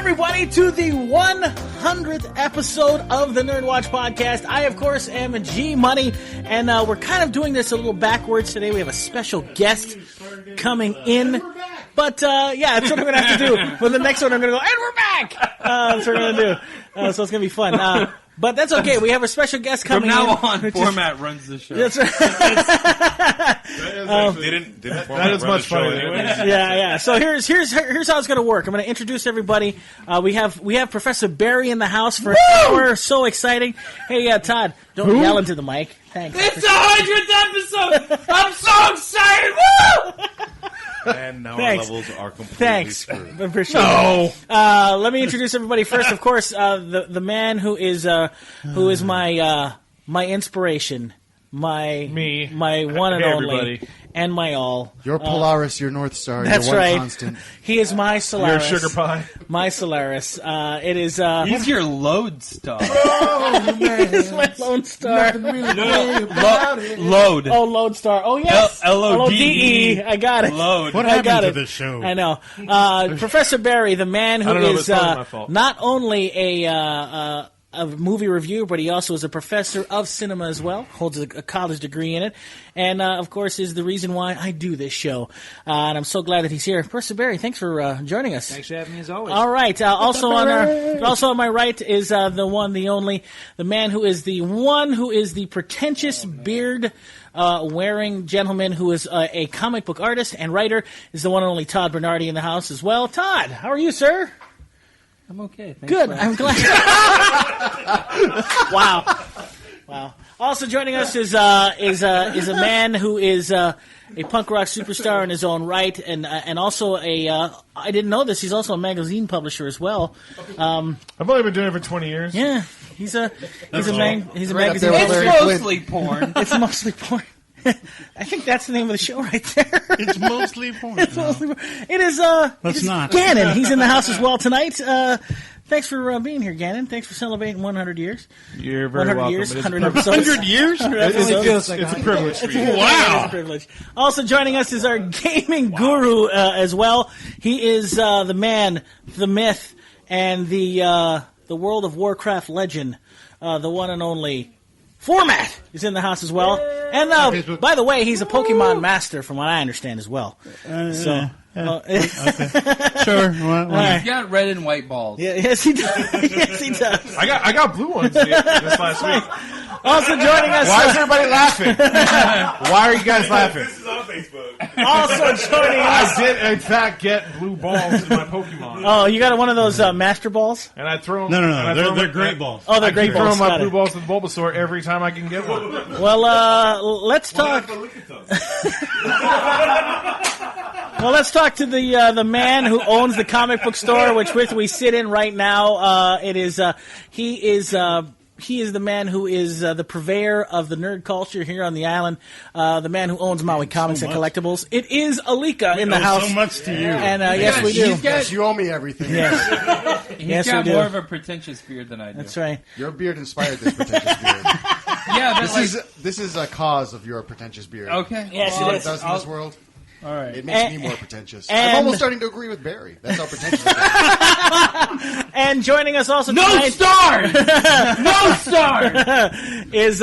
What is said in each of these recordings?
everybody, to the 100th episode of the NERDWatch podcast. I, of course, am G-Money, and we're kind of doing this a little backwards today. We have a special guest coming in. But, yeah, that's what I'm going to have to do. For the next one, I'm going to go, and we're back! That's what we're going to do. So it's going to be fun. But that's okay. We have a special guest coming in. From now on, format runs the show. That's right. That is much fun anyway. Yeah. So here's how it's going to work. I'm going to introduce everybody. We have Professor Barry in the house for an hour. So exciting. Hey, Todd, don't yell into the mic. Thanks. It's the 100th episode! I'm so excited! Woo! And now our levels are completely screwed. Appreciate it. Let me introduce everybody first. Of course, the man who is my inspiration, my one and only, and my all. Your Polaris, your North Star, that's your one right. constant. He is my Solaris. Your sugar pie. My Solaris. It is. He's your lodestar. He's my Lone Star. Load. Oh, Lodestar. Oh, yes. L-O-D-E. I got it. Load. What happened to this show? I know. Professor Barry, the man who is not only a movie reviewer, but he also is a professor of cinema as well, holds a college degree in it, and of course is the reason why I do this show. And I'm so glad that he's here. Professor Barry, thanks for joining us. Thanks for having me as always. All right. Also on my right is the one, the only, the man who is the pretentious beard wearing gentleman who is a comic book artist and writer, is the one and only Todd Bernardi in the house as well. Todd, how are you, sir? I'm okay. Thanks. Good. I'm glad. Wow. Also joining us is a man who is a punk rock superstar in his own right, and also I didn't know this. He's also a magazine publisher as well. I've only been doing it for 20 years. Yeah, he's a magazine. It's mostly porn. It's mostly porn. I think that's the name of the show right there. It's mostly porn. It is. Let's not. Gannon. He's in the house as well tonight. Thanks for being here, Gannon. Thanks for celebrating 100 years. You're very 100 welcome. years, 100 episodes. 100 years? It's a privilege for you. Wow. It's a privilege. Also joining us is our gaming guru as well. He is the man, the myth, and the World of Warcraft legend, the one and only Format is in the house as well. And by the way, he's a Pokemon master from what I understand as well. Okay. Sure. He's got red and white balls. Yeah, yes, he does. Yes, he does. I got blue ones this last week. Also joining us. Why is everybody laughing? Why are you guys laughing? This is on Facebook. Also joining us. I did, in fact, get blue balls in my Pokemon. Oh, you got one of those Master Balls? And I throw them. No. They're great balls. Oh, they're great balls. I throw my blue balls to the Bulbasaur every time I can get one. Well, let's talk. Well, let's talk to the man who owns the comic book store, which we sit in right now. He is the man who is the purveyor of the nerd culture here on the island. The man who owns Maui Comics and Collectibles. It is Alika in the house. So much to you. And yes, we do. Yes, you owe me everything. Yes. He's got more of a pretentious beard than I do. That's right. Your beard inspired this pretentious beard. Yeah, This is a cause of your pretentious beard. Okay. Yes, What it it is. does in this world. All right. It makes me more pretentious. and- I'm almost starting to agree with Barry. That's how pretentious I am. And joining us also No tonight stars! No stars! is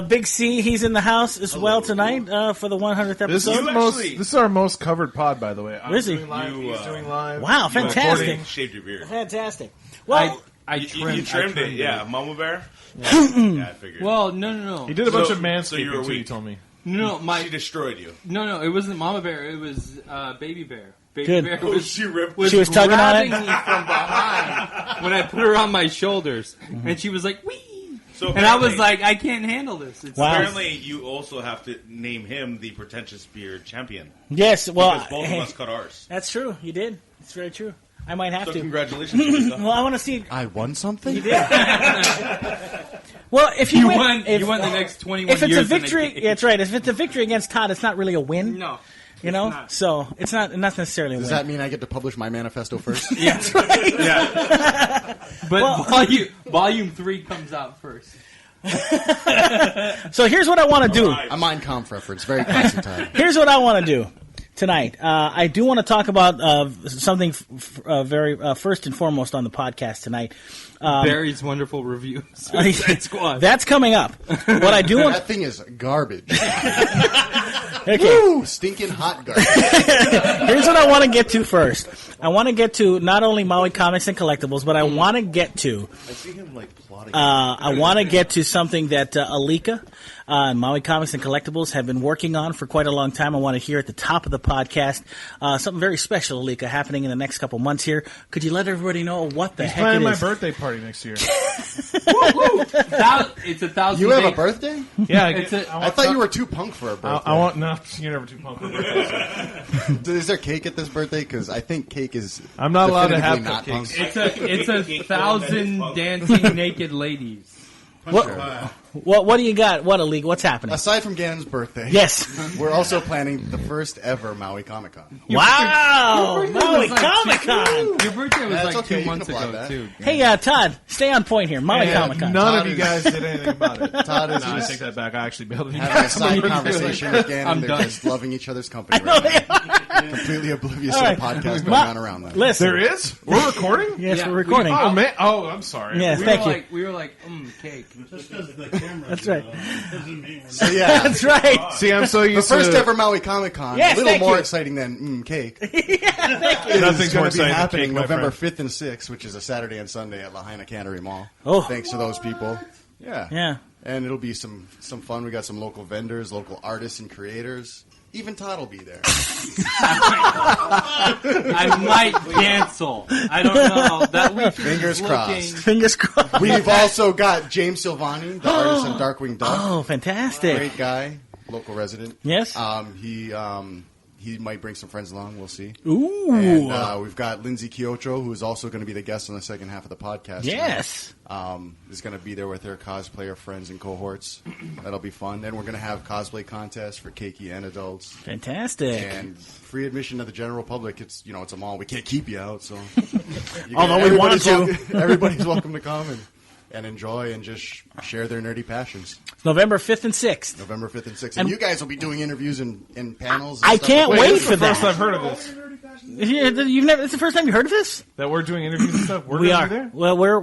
Big C. He's in the house as well tonight for the 100th This episode. is our most covered pod, by the way. Is he? Doing live, he's doing live. Wow, fantastic. Shaved your beard. Fantastic. Well, You trimmed it, yeah. Mama Bear? Yeah, I figured. Well, no. He did a bunch of So you manscaping, were too, he weak. told me. No, She destroyed you. No, it wasn't Mama Bear. It was Baby Bear. Baby Good. Bear Oh, she ripped She was tugging on it? grabbing me from behind when I put her on my shoulders, and she was like, "Wee!" So And I was like, "I can't handle this." It's Wow. Apparently, you also have to name him the pretentious beard champion. yes. Well, Because both of us cut ours. that's true. You did. It's very true. I might have So to. congratulations. Lisa. Well, I want to see. I won something? You did. Well, if you, win, you won the next 21 if it's years. a victory, yeah, that's right. If it's a victory against Todd, it's not really a win. No. You know, not. so it's not necessarily a Does win. that mean I get to publish my manifesto first? Yeah. That's right. Yeah. But Well- volume 3 comes out first. So here's what I want to do. A Mein Kampf reference. Very classy time. Here's what I want to do. tonight. I do want to talk about something very first and foremost on the podcast tonight. Barry's wonderful review. Suicide Squad. That's coming up. What I do want That thing is garbage. okay. Woo! Stinking hot garbage. Here's what I want to get to first. I want to get to not only Maui Comics and Collectibles, but I want to get to I see him like plotting. I want to get to something that Alika and Maui Comics and Collectibles have been working on for quite a long time. I want to hear at the top of the podcast something very special, Alika, happening in the next couple months here. Could you let everybody know what the He's heck planning it my is? birthday party next year. It's 1,000. You have a days. birthday? Yeah, I thought you were too punk for a birthday. I want no. You're never too punk for a birthday. Is there cake at this birthday? Because I think cake is. I'm not allowed to have definitively not cupcakes. punk. It's a 1,000 dancing naked ladies. What do you got? What, Alika? What's happening? Aside from Gannon's birthday, Yes. we're also planning the first ever Maui Comic Con. Wow! Maui was like Comic Con! Your birthday was That's like okay, 2 you can months apply ago, that. too. Hey, Todd, stay on point here. Maui Yeah, Comic Con. none Todd of you is- guys did anything about it. Todd is No, I just take that back. I actually bailed on you having a guys. side conversation with Gannon. I'm They're done. just loving each other's company right now. Completely oblivious to right. the podcast going Ma- on around that. Listen. There is? We're recording? Yes, Yeah, we're recording. Oh, man. Oh, I'm sorry. Yes, We thank were you. like, we were like, cake. Just because the camera. That's right. Doesn't mean we're So yeah, That's right. See, I'm so the used first to ever Maui Comic Con. Yes, a little thank more you. exciting than cake. Nothing's more It's going to be exciting than happening cake, my November friend. 5th and 6th, which is a Saturday and Sunday at Lahaina Cannery Mall. Oh. Thanks to those people. Yeah. Yeah. And it'll be some fun. We got some local vendors, local artists and creators. Even Todd will be there. I might cancel. I don't know. That week Fingers is crossed. Fingers crossed. We've also got James Silvani, the artist on Darkwing Duck. Oh, fantastic. Great guy, local resident. Yes. He might bring some friends along. We'll see. Ooh. And we've got Lindsay Kyocho, who is also going to be the guest on the second half of the podcast. Yes. Is going to be there with her cosplayer friends and cohorts. That'll be fun. Then we're going to have cosplay contests for keiki and adults. Fantastic. And free admission to the general public. It's a mall. We can't keep you out, so. Although we want to. Everybody's welcome to come and enjoy and just share their nerdy passions. November 5th and 6th. November 5th and 6th. And- And you guys will be doing interviews and panels. And I stuff. can't wait this is for the first that. I've heard of this. Yeah, you've never. It's the first time you heard of this. That we're doing interviews and stuff. We're We gonna are. be there? Well, we're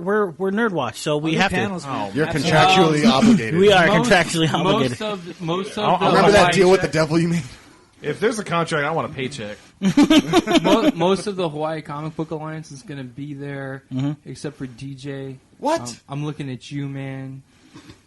NERDWatch, so we have panels. to. Oh, You're contractually obligated. We are contractually obligated. Most of I'll- the I'll Remember that Hawaii deal with the devil you made? if there's a contract, I want a paycheck. most of the Hawaii Comic Book Alliance is going to be there, except for DJ. What? I'm looking at you, man.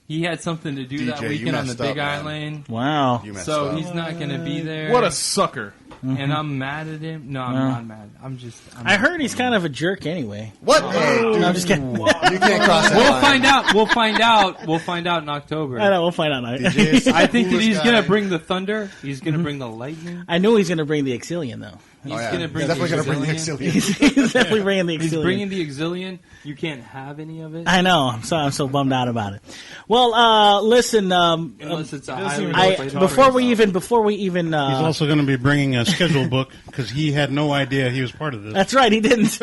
He had something to do DJ, that you weekend on the messed Big up, man. Island, Wow. You messed so up. he's not going to be there. What a sucker. and I'm mad at him. No, I'm not mad. I'm I heard he's kind of a jerk anyway. What? Hey, dude, No, I'm just kidding. you can't cross that We'll line. find out. We'll find out. We'll find out in October. I know. We'll find out. DJ is the I think that coolest he's guy. going to bring the thunder. He's going to bring the lightning. I knew he's going to bring the Exilian, though. He's Oh, yeah. going to bring He's definitely the going to bring the Exilian. Exilian. He's definitely bringing the He's Exilian. bringing the Exilian. You can't have any of it I know. I'm so bummed out about it. Well, listen. unless it's a highly I played before we product. even He's also going to be bringing a schedule book because he had no idea he was part of this. That's right. He didn't.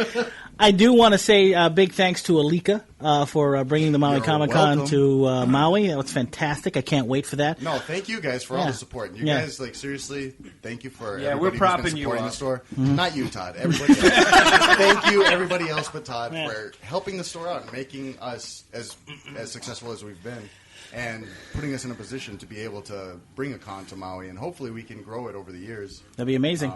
I do want to say big thanks to Alika for bringing the Maui You're Comic Con welcome. to Maui. That was fantastic. I can't wait for that. No, thank you guys for all Yeah. the support. You Yeah. guys, like, seriously, thank you for Yeah, everybody we're who's propping been you supporting up. the store. Mm-hmm. Not you, Todd. Everybody else. Thank you, everybody else but Todd, Yeah. for helping the store out and making us as successful as we've been and putting us in a position to be able to bring a con to Maui, and hopefully we can grow it over the years. That'd be amazing.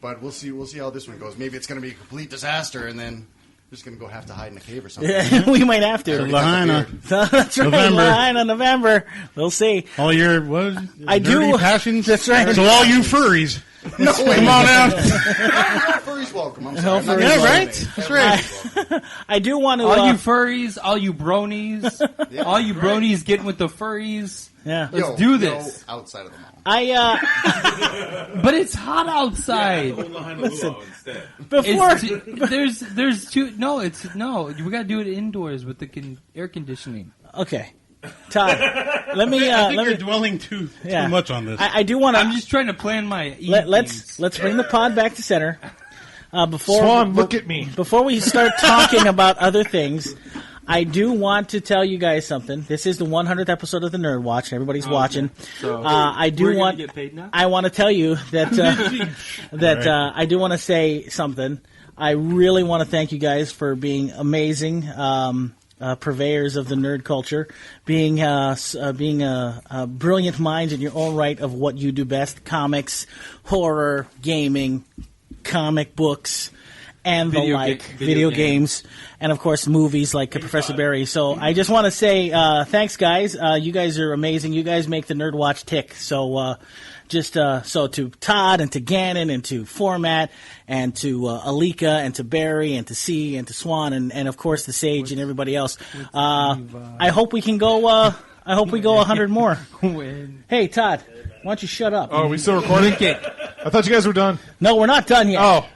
But we'll see how this one goes. Maybe it's going to be a complete disaster, and then we're just going to have to hide in a cave or something. We might have to. Already got the Lahaina. beard. So that's right. November. Lahaina, November. We'll see. All your what? I do- Nerdy passions. That's right. So all you furries, No, wait. come on out. Furry's welcome. I'm sorry. I'm not furry's gonna welcome. discriminate. That's right. Everybody's welcome. I do want to. All you furries, all you bronies, all you bronies getting with the furries. yeah. Let's do this. Go outside of the mall. But it's hot outside. Listen. Before. There's two. No, we got to do it indoors with the air conditioning. Okay. Todd, let me. I think let you're me. dwelling too Yeah. much on this. I do want I'm to. just trying to plan my. Let's bring the pod back to center. Before Swan, look at me. Before we start talking about other things, I do want to tell you guys something. This is the 100th episode of the Nerd Watch. Everybody's watching. So I do we're want. gonna get paid now? I want to tell you that I do want to say something. I really want to thank you guys for being amazing purveyors of the nerd culture, being brilliant minds in your own right of what you do best: comics, horror, gaming, comic books, and the video games, and of course movies like Professor Barry. So I just want to say thanks, guys. You guys are amazing. You guys make the Nerd Watch tick. So so to Todd and to Gannon and to Format and to Alika and to Barry and to C and to Swan and of course the Sage and everybody else. I hope we can go. I hope we go 100 more. Hey, Todd, why don't you shut up? Oh, are we still recording? I thought you guys were done. No, we're not done yet. Oh.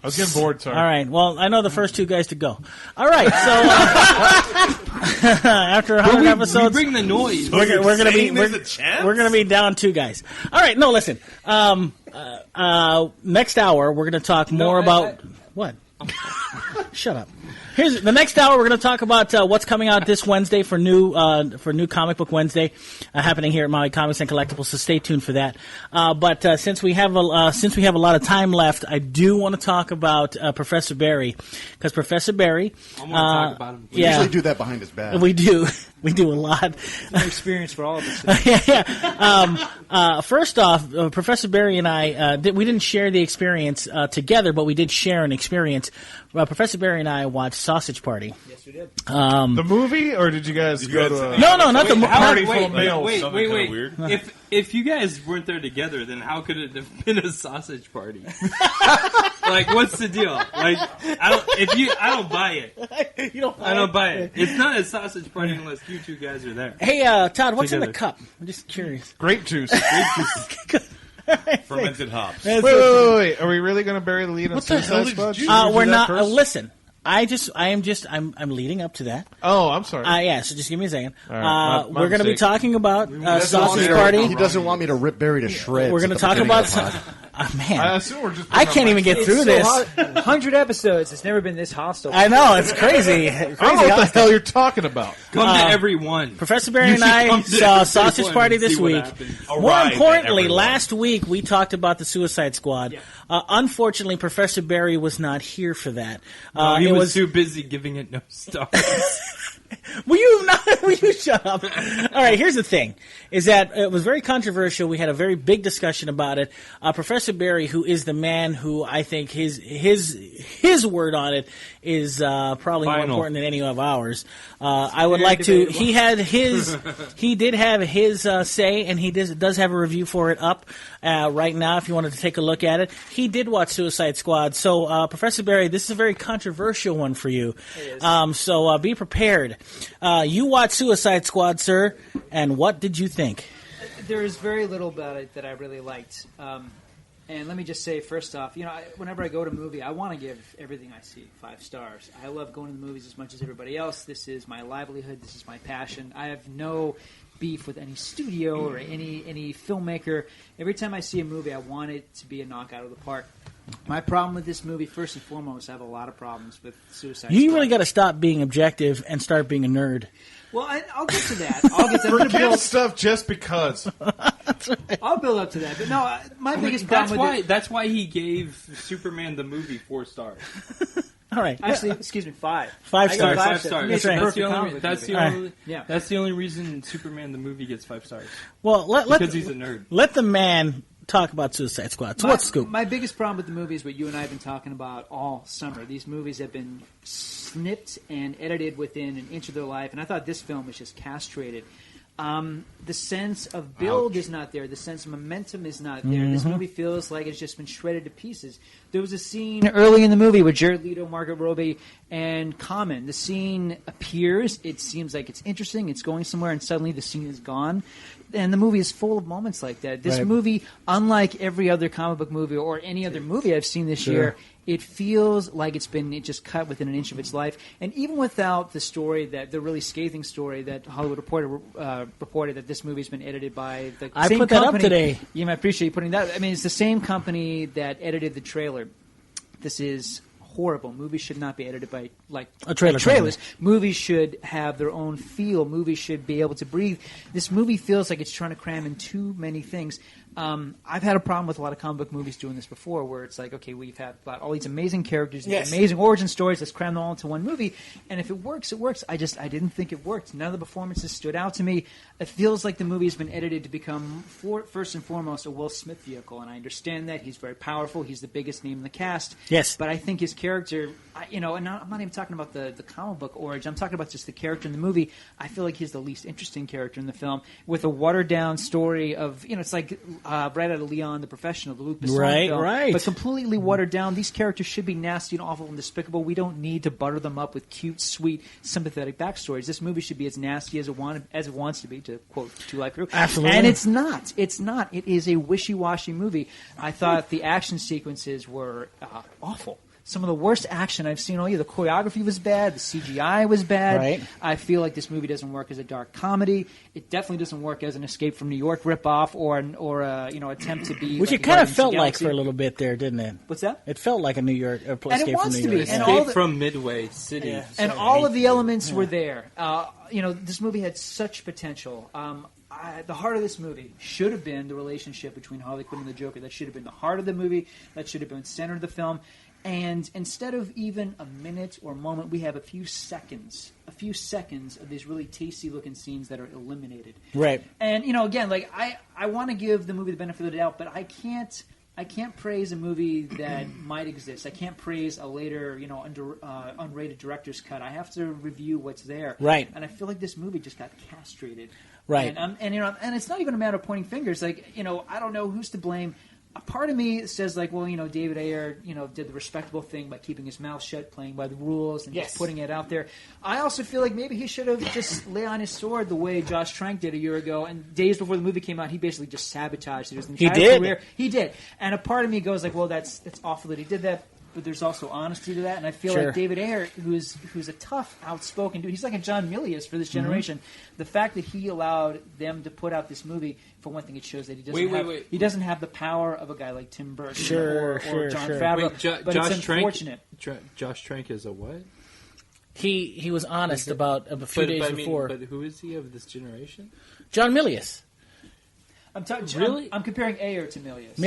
I was getting bored, sorry. All right. Well, I know the first two guys to go. All right. So after 100 episodes, we bring the noise. we're gonna be down two guys. All right. No, listen. Next hour we're gonna talk more about what? Shut up. Here's the next hour. We're going to talk about what's coming out this Wednesday for new Comic Book Wednesday happening here at Maui Comics and Collectibles. So stay tuned for that. But since we have a lot of time left, I do want to talk about Professor Barry because Professor Barry. I want to talk about him. We usually do that behind his back. We do. We do a lot. It's an experience for all of us. Yeah. First off, Professor Barry and I we didn't share the experience together, but we did share an experience. Professor Barry and I watched Sausage Party. Yes, we did. The movie, or did you guys go to a No, not the party full Wait, of males? wait. Weird. If you guys weren't there together, then how could it have been a sausage party? Like, what's the deal? Like, I don't buy it. You don't. I don't buy it. It's not a sausage party unless you two guys are there. Hey, Todd, what's in the Together. cup? I'm just curious. Grape juice. Fermented hops. Wait. Are we really going to bury the lead on What the hell Suicide did Squad? you Should we do We're that not. first? Listen, I'm leading up to that. Oh, I'm sorry. Yeah, so just give me a second. All right, my We're going to be mistake. talking about Doesn't want Sausage me to- Party. He doesn't want me to rip Barry to shreds. We're going to at the talk beginning about. of the pod. Man, I assume we're just. I can't even get through this. 100 episodes. It's never been this hostile. I know, it's crazy. I don't know what the hell you're talking about. Come to every one. Professor Barry and You should I come to saw every Sausage one Party and this see what week. happens. More Arrive at importantly, everyone. last week we talked about the Suicide Squad. Unfortunately, Professor Barry was not here for that. He it was too busy giving it no stars. Will you shut up? All right, here's the thing, is that it was very controversial. We had a very big discussion about it. Professor Barry, who is the man who I think his word on it is probably more Final. important than any of ours. I would like to, he did have his say, and he does have a review for it up right now if you wanted to take a look at it. He did watch Suicide Squad. So, Professor Barry, this is a very controversial one for you. It is. So be prepared. You watched Suicide Squad, sir, and what did you think? There is very little about it that I really liked. And let me just say, first off, whenever I go to a movie, I want to give everything I see 5 stars. I love going to the movies as much as everybody else. This is my livelihood. This is my passion. I have no beef with any studio or any filmmaker. Every time I see a movie, I want it to be a knockout of the park. My problem with this movie, first and foremost, I have a lot of problems with Suicide Squad. You really got to stop being objective and start being a nerd. Well, I'll get to that. I'll get to that. Forget stuff just because. I'll build up to that. But no, my biggest problem with it... That's why he gave Superman the movie 4 stars. All right. Actually, excuse me, 5. 5 I stars. got 5 stars. It's a right. perfect comic That's the movie. only. Yeah. That's the only reason Superman the movie gets 5 stars. Well, Because he's a nerd. Let the man talk about Suicide Squad. So what's the scoop? My biggest problem with the movie is what you and I have been talking about all summer. These movies have been snipped and edited within an inch of their life, and I thought this film was just castrated. The sense of build is not there. The sense of momentum is not there. This movie feels like it's just been shredded to pieces. There was a scene early in the movie with Jared Leto, Margot Robbie, and Common. The scene appears. It seems like it's interesting. It's going somewhere, and suddenly the scene is gone. And the movie is full of moments like that. This movie, unlike every other comic book movie or any other movie I've seen this year, it feels like it's just cut within an inch of its life. And even without the story, the really scathing story that Hollywood Reporter reported that this movie's been edited by the I same put that up company. today. I appreciate you putting that. I mean, it's the same company that edited the trailer. This is horrible. Movies should not be edited by A trailer trailers. Movies should have their own feel. Movies should be able to breathe. This movie feels like it's trying to cram in too many things. I've had a problem with a lot of comic book movies doing this before, where it's like, okay, we've had all these amazing characters, these amazing origin stories. Let's cram them all into one movie, and if it works, it works. I didn't think it worked. None of the performances stood out to me. It feels like the movie has been edited to become first and foremost a Will Smith vehicle, and I understand that he's very powerful. He's the biggest name in the cast. Yes, but I think his character, and I'm not even talking about the comic book origin. I'm talking about just the character in the movie. I feel like he's the least interesting character in the film, with a watered down story of it's like. Right out of Leon the Professional, the Luc Besson film, right. But completely watered down. These characters should be nasty and awful and despicable. We don't need to butter them up with cute, sweet, sympathetic backstories. This movie should be as nasty as it wants to be, to quote Two Life Crew. Absolutely. And it's not. It's not. It is a wishy-washy movie. I thought the action sequences were awful. Some of the worst action I've seen all year. The choreography was bad. The CGI was bad. Right. I feel like this movie doesn't work as a dark comedy. It definitely doesn't work as an Escape from New York ripoff or attempt to be. Which like it kind of Guardians felt the like Galaxy. for a little bit there, didn't it? What's that? It felt like a New York Escape and it wants from to New be. York. And all Escape the, from Midway City. Yeah. and all of the elements were there. This movie had such potential. The heart of this movie should have been the relationship between Harley Quinn and the Joker. That should have been the heart of the movie. That should have been the center of the film. And instead of even a minute or a moment, we have a few seconds of these really tasty-looking scenes that are eliminated. Right. And, again, like, I want to give the movie the benefit of the doubt, but I can't praise a movie that might exist. I can't praise a later, unrated director's cut. I have to review what's there. Right. And I feel like this movie just got castrated. Right. And it's not even a matter of pointing fingers. Like, I don't know who's to blame. A part of me says, like, well, David Ayer, did the respectable thing by keeping his mouth shut, playing by the rules, and just putting it out there. I also feel like maybe he should have just lay on his sword the way Josh Trank did a year ago. And days before the movie came out, he basically just sabotaged his entire career. He did. And a part of me goes like, well, that's awful that he did that. But there's also honesty to that, and I feel like David Ayer, who's a tough, outspoken dude, he's like a John Milius for this generation. Mm-hmm. The fact that he allowed them to put out this movie, for one thing, it shows that he doesn't have the power of a guy like Tim Burton or Jon Favreau. But Josh it's unfortunate. Josh Trank is a what? He was honest about a few days before. But who is he of this generation? John Milius. Really? I'm comparing Ayer to Milius.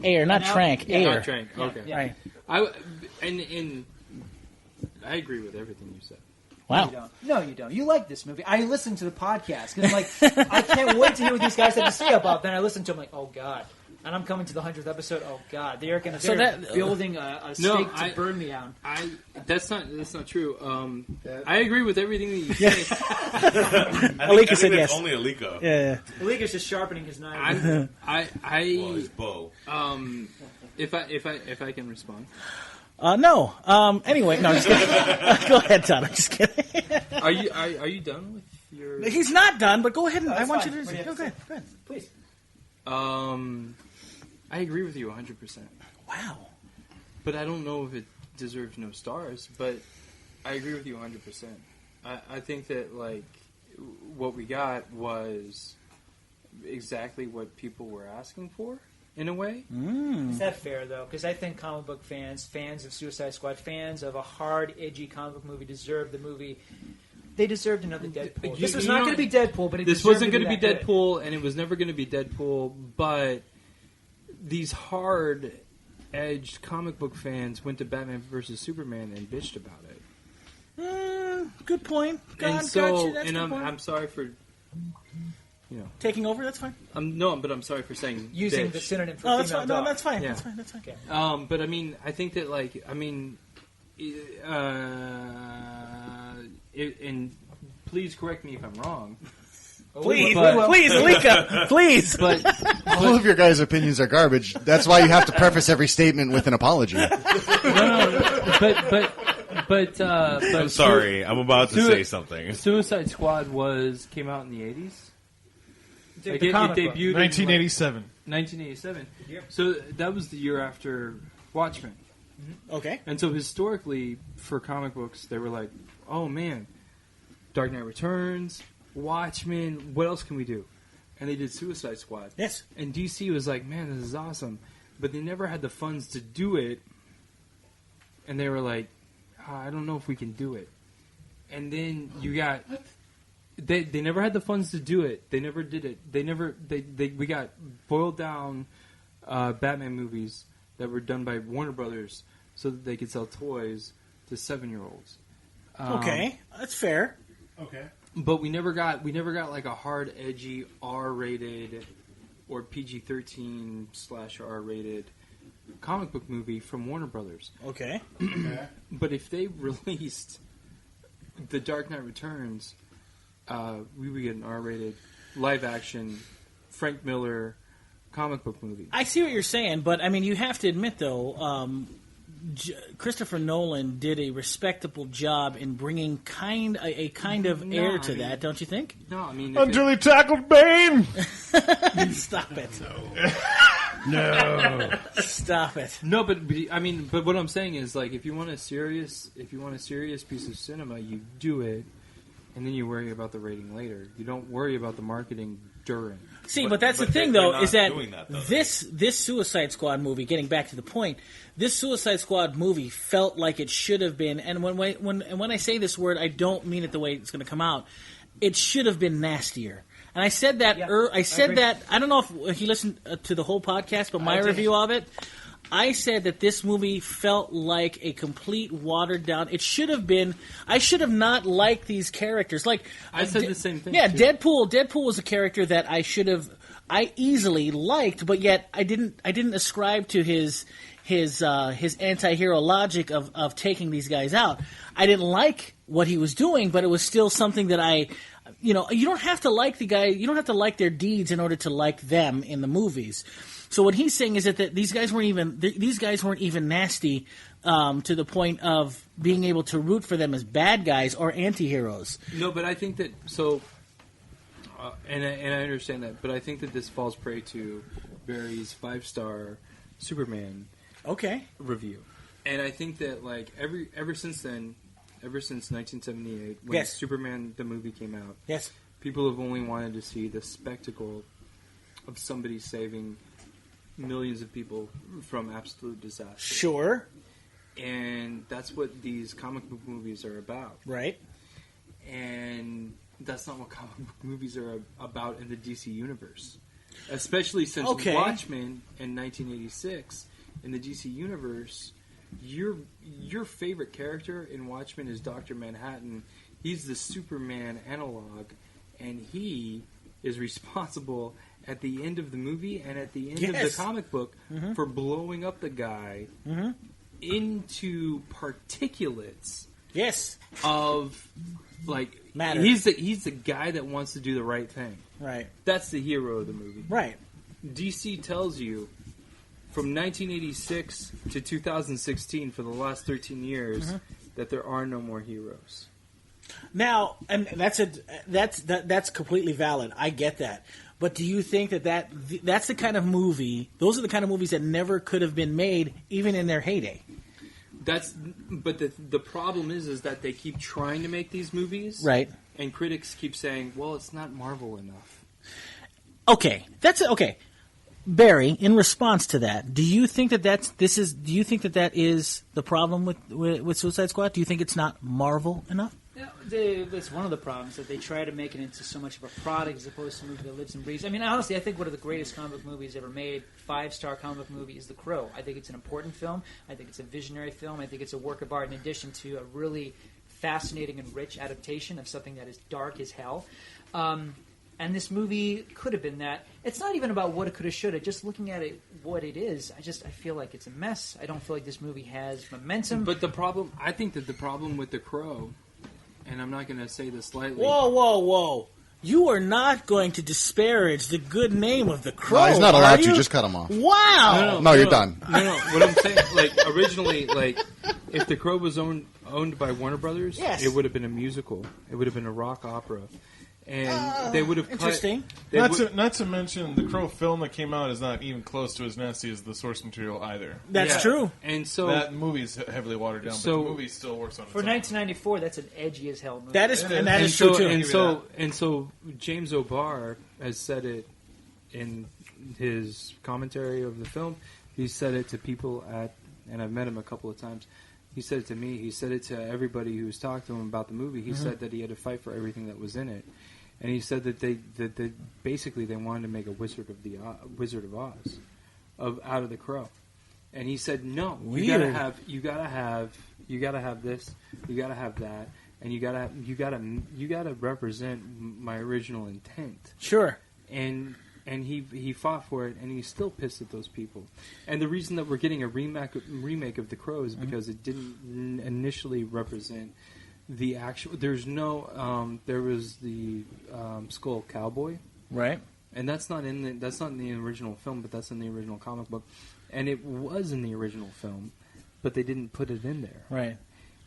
Ayer, not Trank. Ayer. Not Trank. Okay. Yeah. Right. I agree with everything you said. Wow. No, you don't. You like this movie. I listened to the podcast because I'm like, I can't wait to hear what these guys have to say about it. Then I listened to them like, oh, God. And I'm coming to the 100th episode. Oh, God. They're building a stake to burn me down. That's not true. I agree with everything that you say. Alika said yes. Only Alika. Yeah. Alika's just sharpening his knife. His bow. If I can respond. No. Anyway, no. I'm just kidding. Go ahead, Todd. I'm just kidding. Are you done with your? He's not done, but go ahead. I want fine. you to. Go ahead. Please. I agree with you 100%. Wow. But I don't know if it deserves no stars. But I agree with you 100%. I think that like what we got was exactly what people were asking for. In a way. Is that fair, though? Because I think comic book fans of Suicide Squad, fans of a hard, edgy comic book movie deserve the movie. They deserved another Deadpool. This was not going to be Deadpool, but this wasn't going to be Deadpool, and it was never going to be Deadpool, but these hard-edged comic book fans went to Batman vs. Superman and bitched about it. Good point. I'm sorry for... taking over, that's fine. I'm sorry for saying using bitch. the synonym for that's female fine. dog. No, that's fine. Yeah. That's fine. Okay. But I mean, I think that and please correct me if I'm wrong. Please, Alika, please. But all of your guys' opinions are garbage. That's why you have to preface every statement with an apology. But I'm sorry. I'm about to say something. Suicide Squad came out in the 80s. The It debuted 1987. in 1987. Yep. So that was the year after Watchmen. Okay. And so historically, for comic books, they were like, oh man, Dark Knight Returns, Watchmen, what else can we do? And they did Suicide Squad. Yes. And DC was like, man, this is awesome. But they never had the funds to do it and they were like, I don't know if we can do it. And then you got they never had the funds to do it. They never did it. We got boiled down Batman movies that were done by Warner Brothers so that they could sell toys to 7-year-olds. Okay, that's fair. Okay. But we never got like a hard, edgy, R-rated or PG-13/R-rated comic book movie from Warner Brothers. Okay. But if they released The Dark Knight Returns, we would get an R-rated, live-action, Frank Miller comic book movie. I see what you're saying, but I mean, you have to admit though, Christopher Nolan did a respectable job in bringing a kind of air to that, don't you think? No, I mean... Until he tackled Bane! Stop it. No. Stop it. No, but I mean, but what I'm saying is, like, if you want a serious piece of cinema, you do it, and then you worry about the rating later. You don't worry about the marketing during. See, but that's the thing, though, is that, this Suicide Squad movie, getting back to the point, this Suicide Squad movie felt like it should have been, and when I say this word, I don't mean it the way it's going to come out. It should have been nastier. And I said that. Yeah, I said that. I don't know if he listened to the whole podcast, but my review of it, I said that this movie felt like a complete watered down. It should have been. I should have not liked these characters. Like I said the same thing. Yeah, too. Deadpool was a character that I easily liked, but yet I didn't ascribe to his anti-hero logic of taking these guys out. I didn't like what he was doing, but it was still something that you don't have to like the guy. You don't have to like their deeds in order to like them in the movies. So what he's saying is that these guys weren't even nasty to the point of being able to root for them as bad guys or anti-heroes. No, but I think that so, and I understand that, but I think that this falls prey to Barry's 5-star Superman review, and I think that like ever since then. Ever since 1978, when Superman the movie came out, people have only wanted to see the spectacle of somebody saving millions of people from absolute disaster. Sure. And that's what these comic book movies are about. Right. And that's not what comic book movies are about in the DC universe. Especially since Watchmen in 1986, in the DC universe... Your favorite character in Watchmen is Dr. Manhattan. He's the Superman analog, and he is responsible at the end of the movie and at the end of the comic book for blowing up the guy into particulates. Yes. Of like matter. He's the guy that wants to do the right thing. Right. That's the hero of the movie. Right. DC tells you. From 1986 to 2016, for the last 13 years, that there are no more heroes. Now, and that's completely valid. I get that. But do you think that's the kind of movie? Those are the kind of movies that never could have been made, even in their heyday. But the problem is that they keep trying to make these movies, right? And critics keep saying, "Well, it's not Marvel enough." Okay, that's okay. Barry, in response to that, do you think that do you think that is the problem with Suicide Squad? Do you think it's not Marvel enough? Yeah, that's one of the problems, that they try to make it into so much of a product as opposed to a movie that lives and breathes. I mean, honestly, I think one of the greatest comic book movies ever made, 5-star comic book movie, is The Crow. I think it's an important film. I think it's a visionary film. I think it's a work of art in addition to a really fascinating and rich adaptation of something that is dark as hell. And this movie could have been that. It's not even about what it could have, should have. Just looking at it, what it is, I feel like it's a mess. I don't feel like this movie has momentum. But I think that the problem with The Crow, and I'm not going to say this lightly. Whoa. You are not going to disparage the good name of The Crow. No, he's not allowed to. Just cut him off. Wow. No, you're done. No. What I'm saying, like, originally, like, if The Crow was owned by Warner Brothers, it would have been a musical. It would have been a rock opera. And they would have interesting. Not to mention, the Crow film that came out is not even close to as nasty as the source material either. That's true. And so that movie is heavily watered down, but the movie still works on its own. For 1994, that's an edgy as hell movie. That is true too. And so James O'Barr has said it in his commentary of the film. He said it to people and I've met him a couple of times, He said it to me. He said it to everybody who was talking to him about the movie. He said that he had to fight for everything that was in it, and he said that they basically they wanted to make a Wizard of Oz, out of the Crow, and he said no. You gotta have this. You gotta have that, and you gotta represent my original intent. Sure. And he fought for it, and he's still pissed at those people. And the reason that we're getting a remake of The Crow is because it didn't initially represent the actual. There's no. There was the Skull Cowboy, Right. and that's not in the original film, but that's in the original comic book, and it was in the original film, but they didn't put it in there. Right.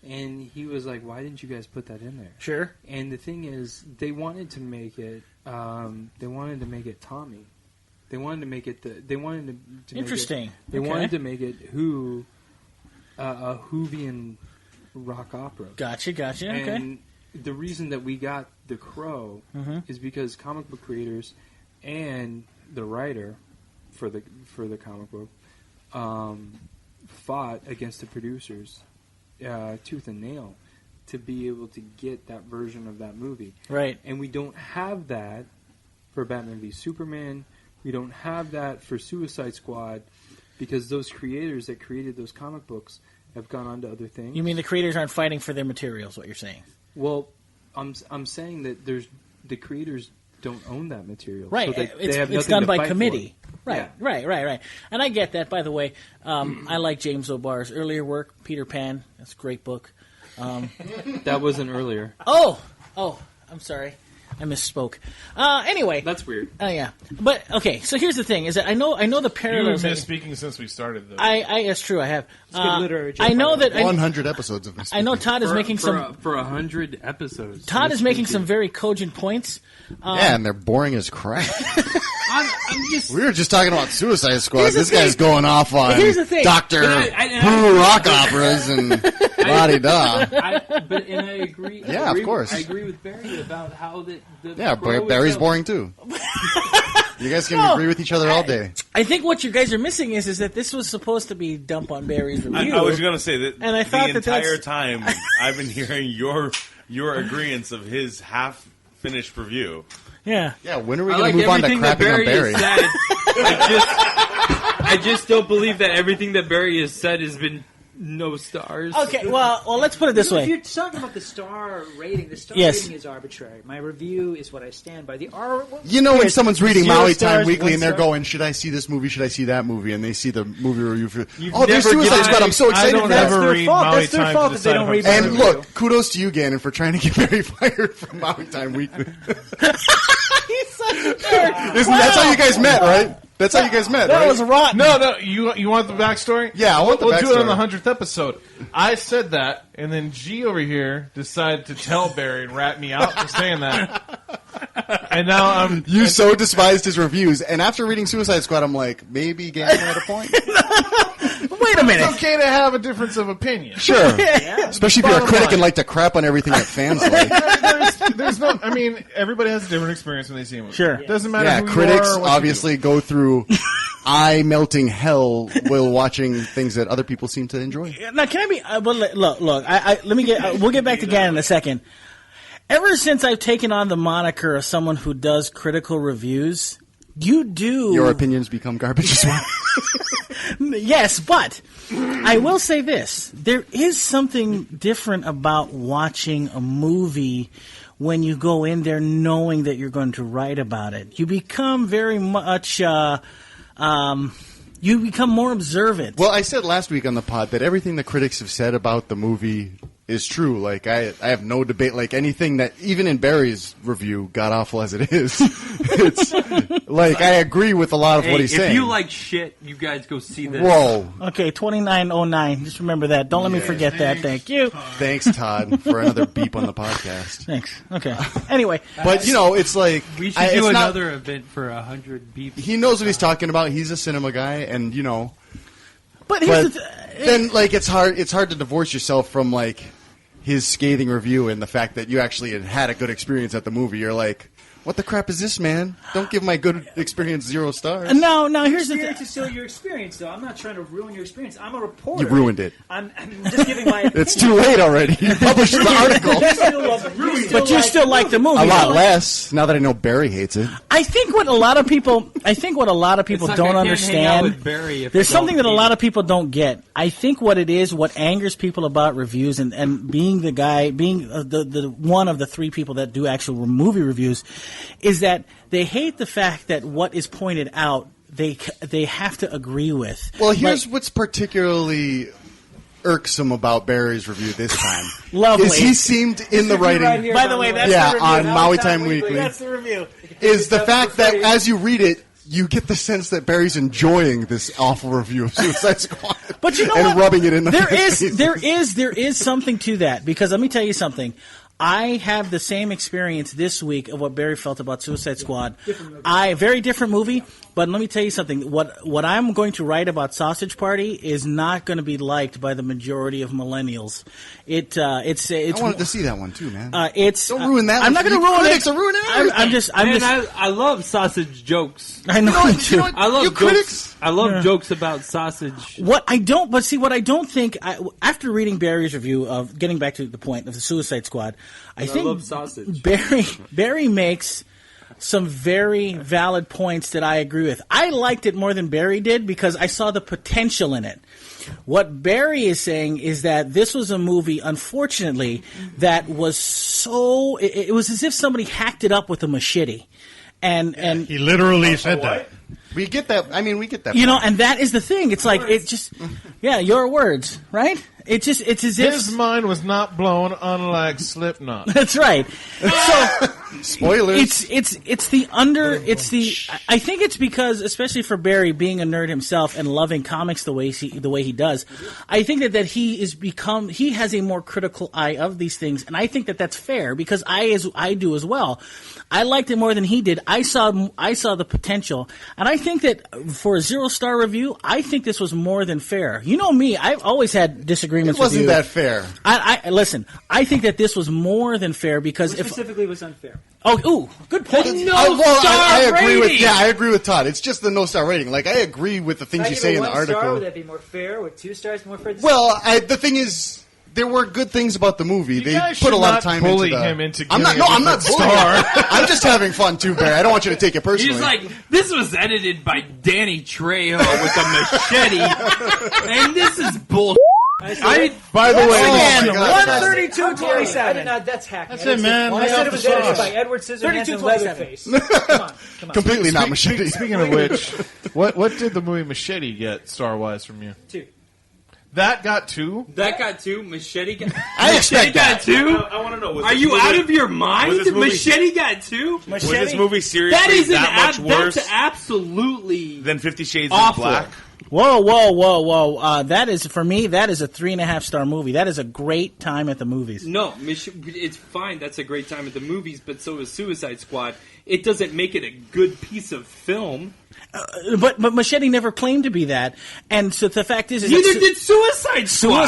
And he was like, "Why didn't you guys put that in there?" Sure. And the thing is, they wanted to make it. They wanted to make it Tommy. They wanted to make it. They wanted to Interesting. Make it, they wanted to make it a Whovian rock opera. Gotcha. Okay. And the reason that we got The Crow is because comic book creators and the writer for the comic book fought against the producers tooth and nail to be able to get that version of that movie. Right. And we don't have that for Batman v Superman. We don't have that for Suicide Squad because those creators that created those comic books have gone on to other things. You mean the creators aren't fighting for their materials? What you're saying? Well, I'm saying that the creators don't own that material. Right. So they have it's nothing done to by fight committee. for. Right. Yeah. Right. And I get that. By the way, I like James O'Barr's earlier work, Peter Pan. That's a great book. That wasn't earlier. Oh, I'm sorry. I misspoke. Anyway. That's weird. Yeah. But, okay, so here's the thing, is that I know the You've parallels. been misspeaking since we started, though. That's true, I have. It's good literary joke, I know by the that... 100 episodes of this. I know Todd is making some... For 100 episodes. Todd is making some very cogent points. Yeah, and they're boring as crap. I'm just... We were just talking about Suicide Squad. Here's the This guy's thing. going off on Here's the thing. Doctor Who rock operas and la-di-da. But I agree. Yeah, of course. I agree with Barry about how the Yeah, Crow Barry's itself- boring too. You guys can agree with each other all day. I think what you guys are missing is that this was supposed to be dump on Barry's review. I was going to say that And I thought the that that's- entire time I've been hearing your agreeance of his half-finished review. Yeah. Yeah, when are we I going like to move on to everything that crapping on Barry Barry? has said. I just don't believe that everything that Barry has said has been no stars. Okay, well, let's put it this If way. you're talking about the star rating, the star Yes. rating is arbitrary. My review is what I stand by. The R. You know when someone's reading 0 Maui stars, Time Weekly 1 and they're star? going, should I see this movie, should I see that movie? And they see the movie review for, You've oh, there's never Suicide given- Squad, I'm so I excited don't for That's ever that. their read fault. Maui That's their Time fault to that they don't decide read if I'm And the look, kudos to you, Gannon, for trying to get Barry fired from Maui Time Weekly. He's such a jerk. That's how you guys met, right? That's how you guys met, That right? was rotten. No, you want the backstory? Yeah, I want the We'll do it on backstory. the 100th episode. I said that, and then G over here decided to tell Barry and rat me out for saying that. And now I'm... You so despised his reviews, and after reading Suicide Squad, I'm like, maybe Gannon had a point. Wait a minute. It's okay to have a difference of opinion. Sure. Especially if you're a Bottom critic line. and like to crap on everything that fans like. There's no... I mean, everybody has a different experience when they see a movie. Sure. It doesn't matter Yeah, who critics you are or what obviously go through eye-melting hell while watching things that other people seem to enjoy. Now, can I be? But look. Let me get. We'll get back to Gannon in a second. Ever since I've taken on the moniker of someone who does critical reviews, you do. Your opinions become garbage as well. Yes, but I will say this: there is something different about watching a movie when you go in there knowing that you're going to write about it. You become very much. You become more observant. Well, I said last week on the pod that everything the critics have said about the movie is true. Like, I have no debate. Like, anything that, even in Barry's review, god awful as it is, it's, like, I agree with a lot of what he's saying. If you like shit, you guys go see this. Whoa. Okay, 2909. Just remember that. Don't let me forget that. Thank you. Thanks, Todd, for another beep on the podcast. Thanks. Okay. Anyway, But, you know, it's like... We should it's do not- another event for 100 beeps. He knows what he's talking about. He's a cinema guy, and, you know... but here's But the then, like, it's hard to divorce yourself from, like, his scathing review and the fact that you actually had a good experience at the movie. You're like, what the crap is this, man? Don't give my good experience 0 stars. No, here's the Experience thing. is still your experience, though. I'm not trying to ruin your experience. I'm a reporter. You ruined it. I'm just giving my opinion. It's too late already. You published the article. But you still like the movie. A lot though. less now that I know Barry hates it. I think what a lot of people It's like don't I can't hang out understand. with Barry if There's I don't something that a hate lot him. of people don't get. I think what it is, what angers people about reviews, and being the guy, being the one of the 3 people that do actual movie reviews, is that they hate the fact that what is pointed out they have to agree with. Well, here's what's particularly irksome about Barry's review this time. Lovely. Is he seemed in the writing. Right here, By the way, that's Yeah, the review. on Maui Time Weekly. That's the review. Is the fact that as you read it, you get the sense that Barry's enjoying this awful review of Suicide Squad. But you know and what? rubbing it in the face. There is something to that, because let me tell you something. I have the same experience this week of what Barry felt about Suicide Squad. Very different movie, but let me tell you something. What I'm going to write about Sausage Party is not going to be liked by the majority of millennials. It's I wanted to see that one too, man. Don't ruin that. I'm not going to ruin critics it. are ruining I'm just. I love sausage jokes. I know you do. I love You jokes. critics? I love jokes about sausage. What I don't think, after reading Barry's review of, getting back to the point of the Suicide Squad, I think love sausage. Barry makes some very valid points that I agree with. I liked it more than Barry did because I saw the potential in it. What Barry is saying is that this was a movie, unfortunately, that was so... It was as if somebody hacked it up with a machete. And He literally said that. We get that. I mean, we get that. you know, and that is the thing. It's like, it just... Yeah, your words, right? It's as if... His mind was not blown, unlike Slipknot. That's right. So... Spoilers. It's the I think it's because, especially for Barry being a nerd himself and loving comics the way he does, I think that he has a more critical eye of these things, and I think that that's fair because I do as well. I liked it more than he did. I saw the potential, and I think that for a 0-star review, I think this was more than fair. You know me, I've always had disagreements It wasn't with you. that fair. I listen, I think that this was more than fair because What specifically was unfair? Good point. I agree with. Yeah, I agree with Todd. It's just the no-star rating. Like, I agree with the things you say in the article. Star, would that be more fair? Would 2 stars more fair? Well, the thing is, there were good things about the movie. They guys put a should lot not of time bully into him into I'm not. giving No, a I'm not different bullying. star. I'm just having fun too, Barry. I don't want you to take it personally. He's like, this was edited by Danny Trejo with a machete, and this is bull. By the way, Again, my God. 132.27. That's hacking. That's it, man. I said it was edited Sauce. by Edward Scissorhands and 32-27. Leatherface. Come on. completely not machete. Speaking of which, what did the movie Machete get star-wise from you? 2. That got 2? That got 2. Machete got. I expect got 2. I want to know. Are you out of your mind? was this movie- Machete got 2. Was this movie seriously That is that much worse That's absolutely than 50 Shades awful. of Black? Whoa. That is, for me, that is a 3.5-star movie. That is a great time at the movies. No, it's fine. That's a great time at the movies, but so is Suicide Squad. It doesn't make it a good piece of film. But Machete never claimed to be that. And so the fact is Neither that did Suicide Squad.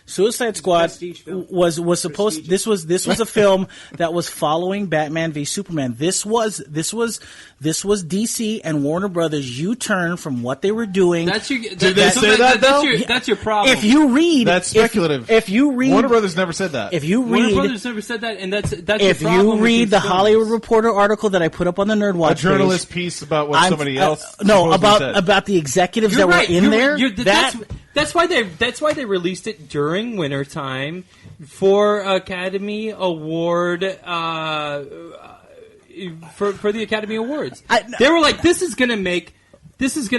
Suicide Squad Prestige film. was supposed. This was a film that was following Batman v Superman. This was DC and Warner Brothers U-turn from what they were doing. Did they say that, though? That's your problem. If you read, That's speculative. If you read, Warner Brothers never said that. if you Warner read, Brothers never said that, and that's if your problem you with read these the films. Hollywood Reporter article that I put up on the NERDWatch a journalist page, piece about what somebody else no supposedly said. about the executives You're that right. were in there. That's why they released it during wintertime for Academy Award for the Academy Awards. They were like, this is gonna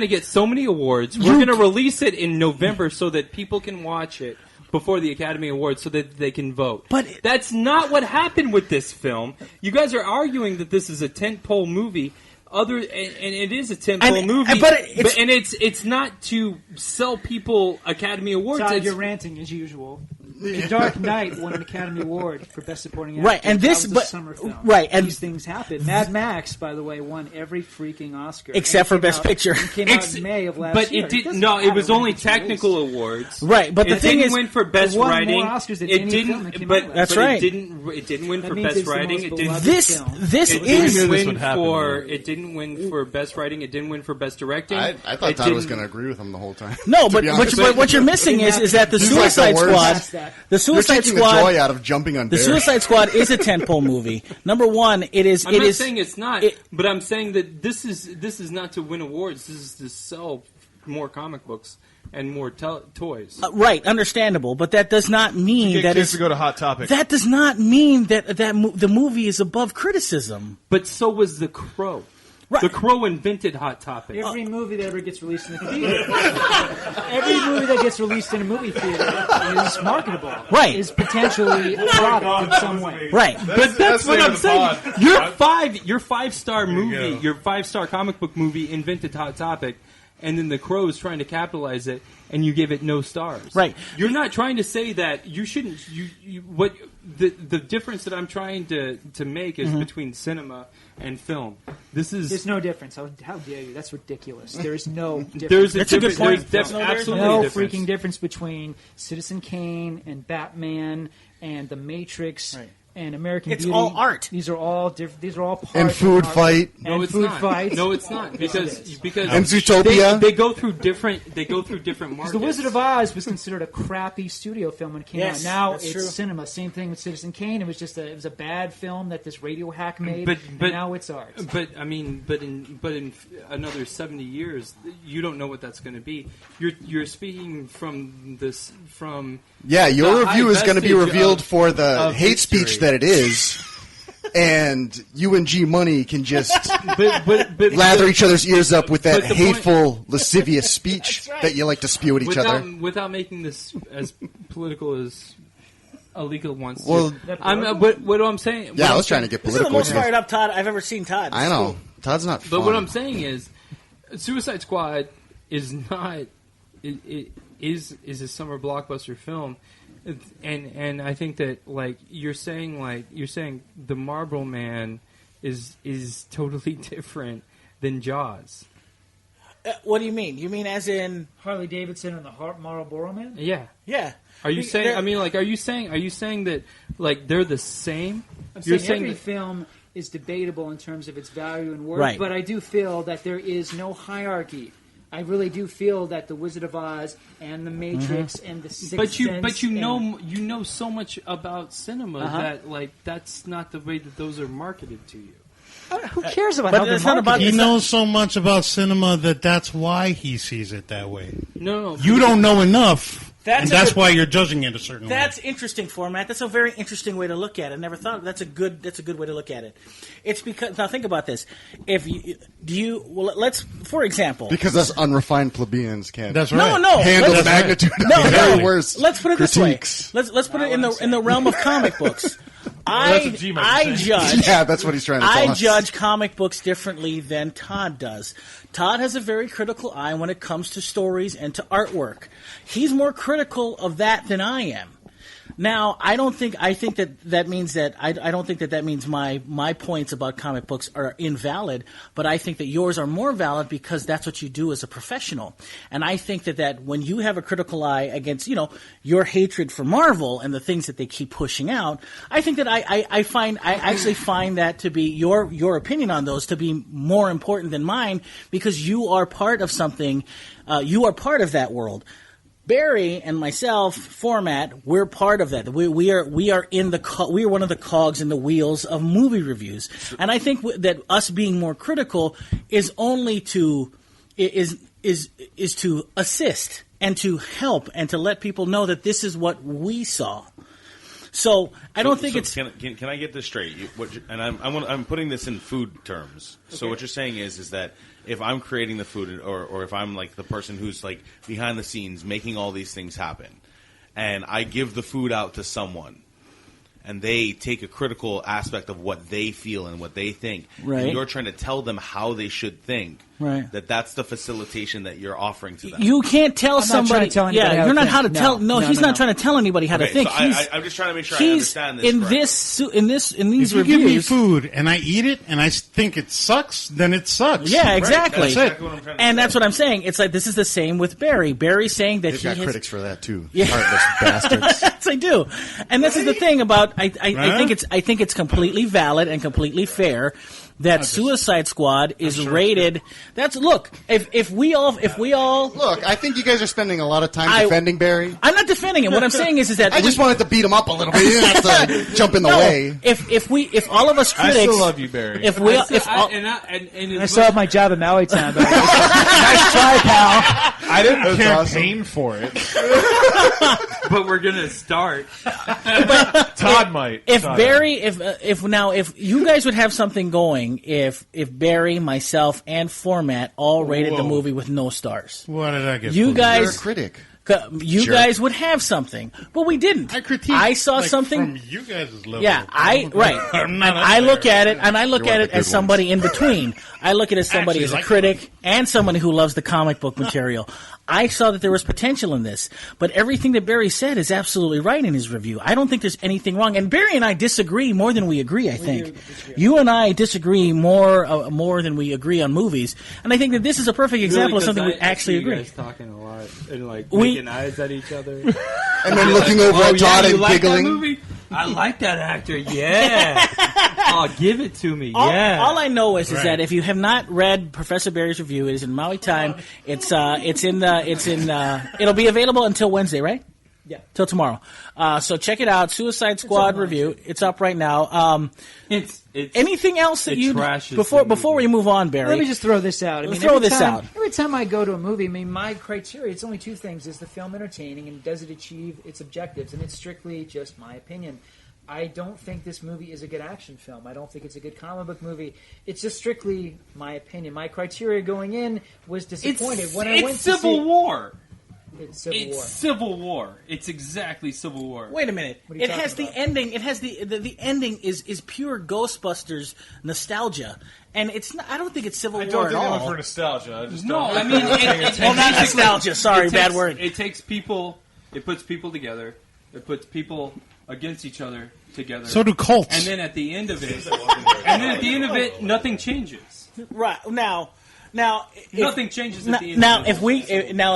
get so many awards. We're gonna release it in November so that people can watch it before the Academy Awards so that they can vote. But that's not what happened with this film. You guys are arguing that this is a tentpole movie. And it is a tentpole movie, but it's not to sell people Academy Awards. Todd, It's- you're ranting as usual. The Dark Knight won an Academy Award for Best Supporting Actor. Right, and this, that was but a summer film. right, and these things happen. Mad Max, by the way, won every freaking Oscar except for Best Picture. It came out in May of last year. But it did no. It was only technical awards. Right, but the thing didn't is, win for Best it won Writing. more Oscars than It any didn't. film that came But out That's but right. It didn't win That for means Best it's the Writing. most It didn't. beloved this film. this It is didn't this win would happen, for. though. It didn't win for Best Writing. It didn't win for Best Directing. I thought It Todd was didn't- going to agree with him the whole time. no, to but be honest. what you're missing is that the He's like the Suicide worst. Squad, Past that. the You're Suicide taking the Squad, joy out of jumping on the Barry. Suicide Squad is a tentpole movie. Number one, it is. I'm it not is. saying it's not, but I'm saying that this is not to win awards. This is to sell more comic books and more toys. Right, understandable, but that does not mean Get that kids it's. to go to Hot Topic. That does not mean that the movie is above criticism. But so was The Crow. Right. The Crow invented Hot Topic. Every movie that ever gets released in the theater, every movie that gets released in a movie theater is marketable. Right. Is potentially a product in some way. Right. But that's what the I'm saying. pod. Your 5-star movie, go. your 5-star comic book movie invented Hot Topic, and then The Crow is trying to capitalize it, and you give it no stars. Right. You're not trying to say that you shouldn't. What the difference that I'm trying to make is between cinema and film. There's no difference. How dare you? That's ridiculous. There's no difference. There's That's a good point. There's No, there's absolutely no a difference. freaking difference between Citizen Kane and Batman and The Matrix Right. and American It's Beauty. all art. These are all different. These are all parts And of Food art. Fight. No, And it's food not. fights. No, it's not Yes, because it is. because And Zootopia. they go through different markets. The Wizard of Oz was considered a crappy studio film when it came Yes, out. Now that's it's true. cinema. Same thing with Citizen Kane. It was a bad film that this radio hack made. But and now it's art. But I mean, but in another 70 years, you don't know what that's going to be. You're speaking from this from. Yeah, your the review high is going to be vestige revealed of- for the of hate history. speech that it is, and you and G Money can just But lather each other's ears up with that But the point- hateful, lascivious speech that you like to spew at each other. without making this as political as illegal wants. Well, to. What I'm saying. Yeah, I was trying to get This is the political. most fired up Todd I've ever seen. Todd. I know. Todd's not fun. But what I'm saying is, Suicide Squad is not. It is a summer blockbuster film, and I think that you're saying the Marlboro Man is totally different than Jaws. What do you mean? You mean as in? Harley Davidson and the Marlboro Man. Yeah. Yeah. Are you saying? They're- I mean, are you saying that they're the same? I'm You're saying every that- film is debatable in terms of its value and worth, Right. but I do feel that there is no hierarchy. I really do feel that the Wizard of Oz and the Matrix and the Sixth But you Sense know so much about cinema that that's not the way that those are marketed to you. who cares about But how they're it's not about- marketed? He It's not- knows so much about cinema that's why he sees it that way. No. You don't know enough, That's and a that's good- why you're judging it a certain That's way. interesting format. That's a very interesting way to look at it. I never thought that's a good way to look at it. It's because now think about this. If you let's for example. because us unrefined plebeians can't That's right. No. handle the let's- magnitude of No, the no. very worst Let's put it critiques. this way. Let's put it in the realm of comic books. That's what G might I say. judge. Yeah, that's what he's trying to tell I us. judge comic books differently than Todd does. Todd has a very critical eye when it comes to stories and to artwork. He's more critical of that than I am. Now, I don't think that means that I don't think that means my points about comic books are invalid, but I think that yours are more valid because that's what you do as a professional. And I think that when you have a critical eye against, your hatred for Marvel and the things that they keep pushing out, I think that I actually find that to be your opinion on those to be more important than mine because you are part of something, you are part of that world. Barry and myself, format, we're part of that. We are we are one of the cogs in the wheels of movie reviews, and I think that us being more critical is only to is to assist and to help and to let people know that this is what we saw. So I don't think it's. Can I get this straight? I'm putting this in food terms. So what you're saying is that if I'm creating the food, or if I'm like the person who's like behind the scenes making all these things happen, and I give the food out to someone, and they take a critical aspect of what they feel and what they think, Right. and you're trying to tell them how they should think, Right. That's the facilitation that you're offering to them. You can't tell I'm not trying somebody. to tell anybody how you're to not think. how to No, tell. No, no, he's no, not no. trying to tell anybody how to Okay, think. so I'm just trying to make sure I he's understand this in correctly. in these If you give me reviews. food and I eat it and I think it sucks, then it sucks. Yeah, exactly. That's exactly what I'm trying to And say. that's what I'm saying. It's like this is the same with Barry. Barry's saying that They've he got has, critics for that too. Yeah. Heartless bastards. Yes, I do. And this is the thing about I think it's completely valid and completely fair that Suicide Squad is rated. That's look. If we all Look, I think you guys are spending a lot of time defending Barry. I'm not defending him. What I'm saying is that I just wanted to beat him up a little bit. You didn't have to jump in the way. If all of us critics, I still love you, Barry. If we, I I still have my job at Maui Town. But nice try, pal. I didn't That's campaign for it. but we're gonna start. Todd might. If Todd Barry, if you guys would have something going, if Barry, myself, and Format all rated the Whoa. movie with no stars, What did I get? you for? guys, You're a critic. you Jerk. guys would have something, but we didn't. I critique. I saw like, something. from you guys' level. Yeah, right. I'm And not up I look there. at it, and I look You're at one it of the as good somebody in between. I look at it as somebody Actually as a like critic and somebody who loves the comic book material. I saw that there was potential in this, but everything that Barry said is absolutely right in his review. I don't think there's anything wrong, and Barry and I disagree more than we agree. I think you and I disagree more than we agree on movies, and I think that this is a perfect example of something we actually you agree. guys talking a lot and like We- making eyes at each other. And then looking over at Todd and like giggling. That movie? I like that actor. Yeah. Oh, give it to me. All Yeah. I know is Right. that if you have not read Professor Barry's review, it is in Maui Time. It'll be available until Wednesday, right? Yeah. Till tomorrow. So check it out. Suicide Squad review. It's up right now. It's Anything else that it you trashes before the we move on, Barry? Let me just throw this out. I mean, Throw every this time- out. Every time I go to a movie, I mean, my criteria, it's only two things. Is the film entertaining and does it achieve its objectives? And it's strictly just my opinion. I don't think this movie is a good action film. I don't think it's a good comic book movie. It's just strictly my opinion. My criteria going in was disappointed. When I went to Civil see, War. It's Civil It's War. Civil War. It's exactly Civil War. Wait a minute. What are you It has talking the about? ending. It has the ending is pure Ghostbusters nostalgia, and it's not, I don't think it's Civil I War don't at think they all. went for nostalgia. I just No, don't. I mean, Well, not nostalgia. Sorry, it bad takes- word. It takes people. It puts people together. It puts people against each other together. So do cults. and then at the end of it, nothing changes. Right now, if, Nothing changes at the end. now of it.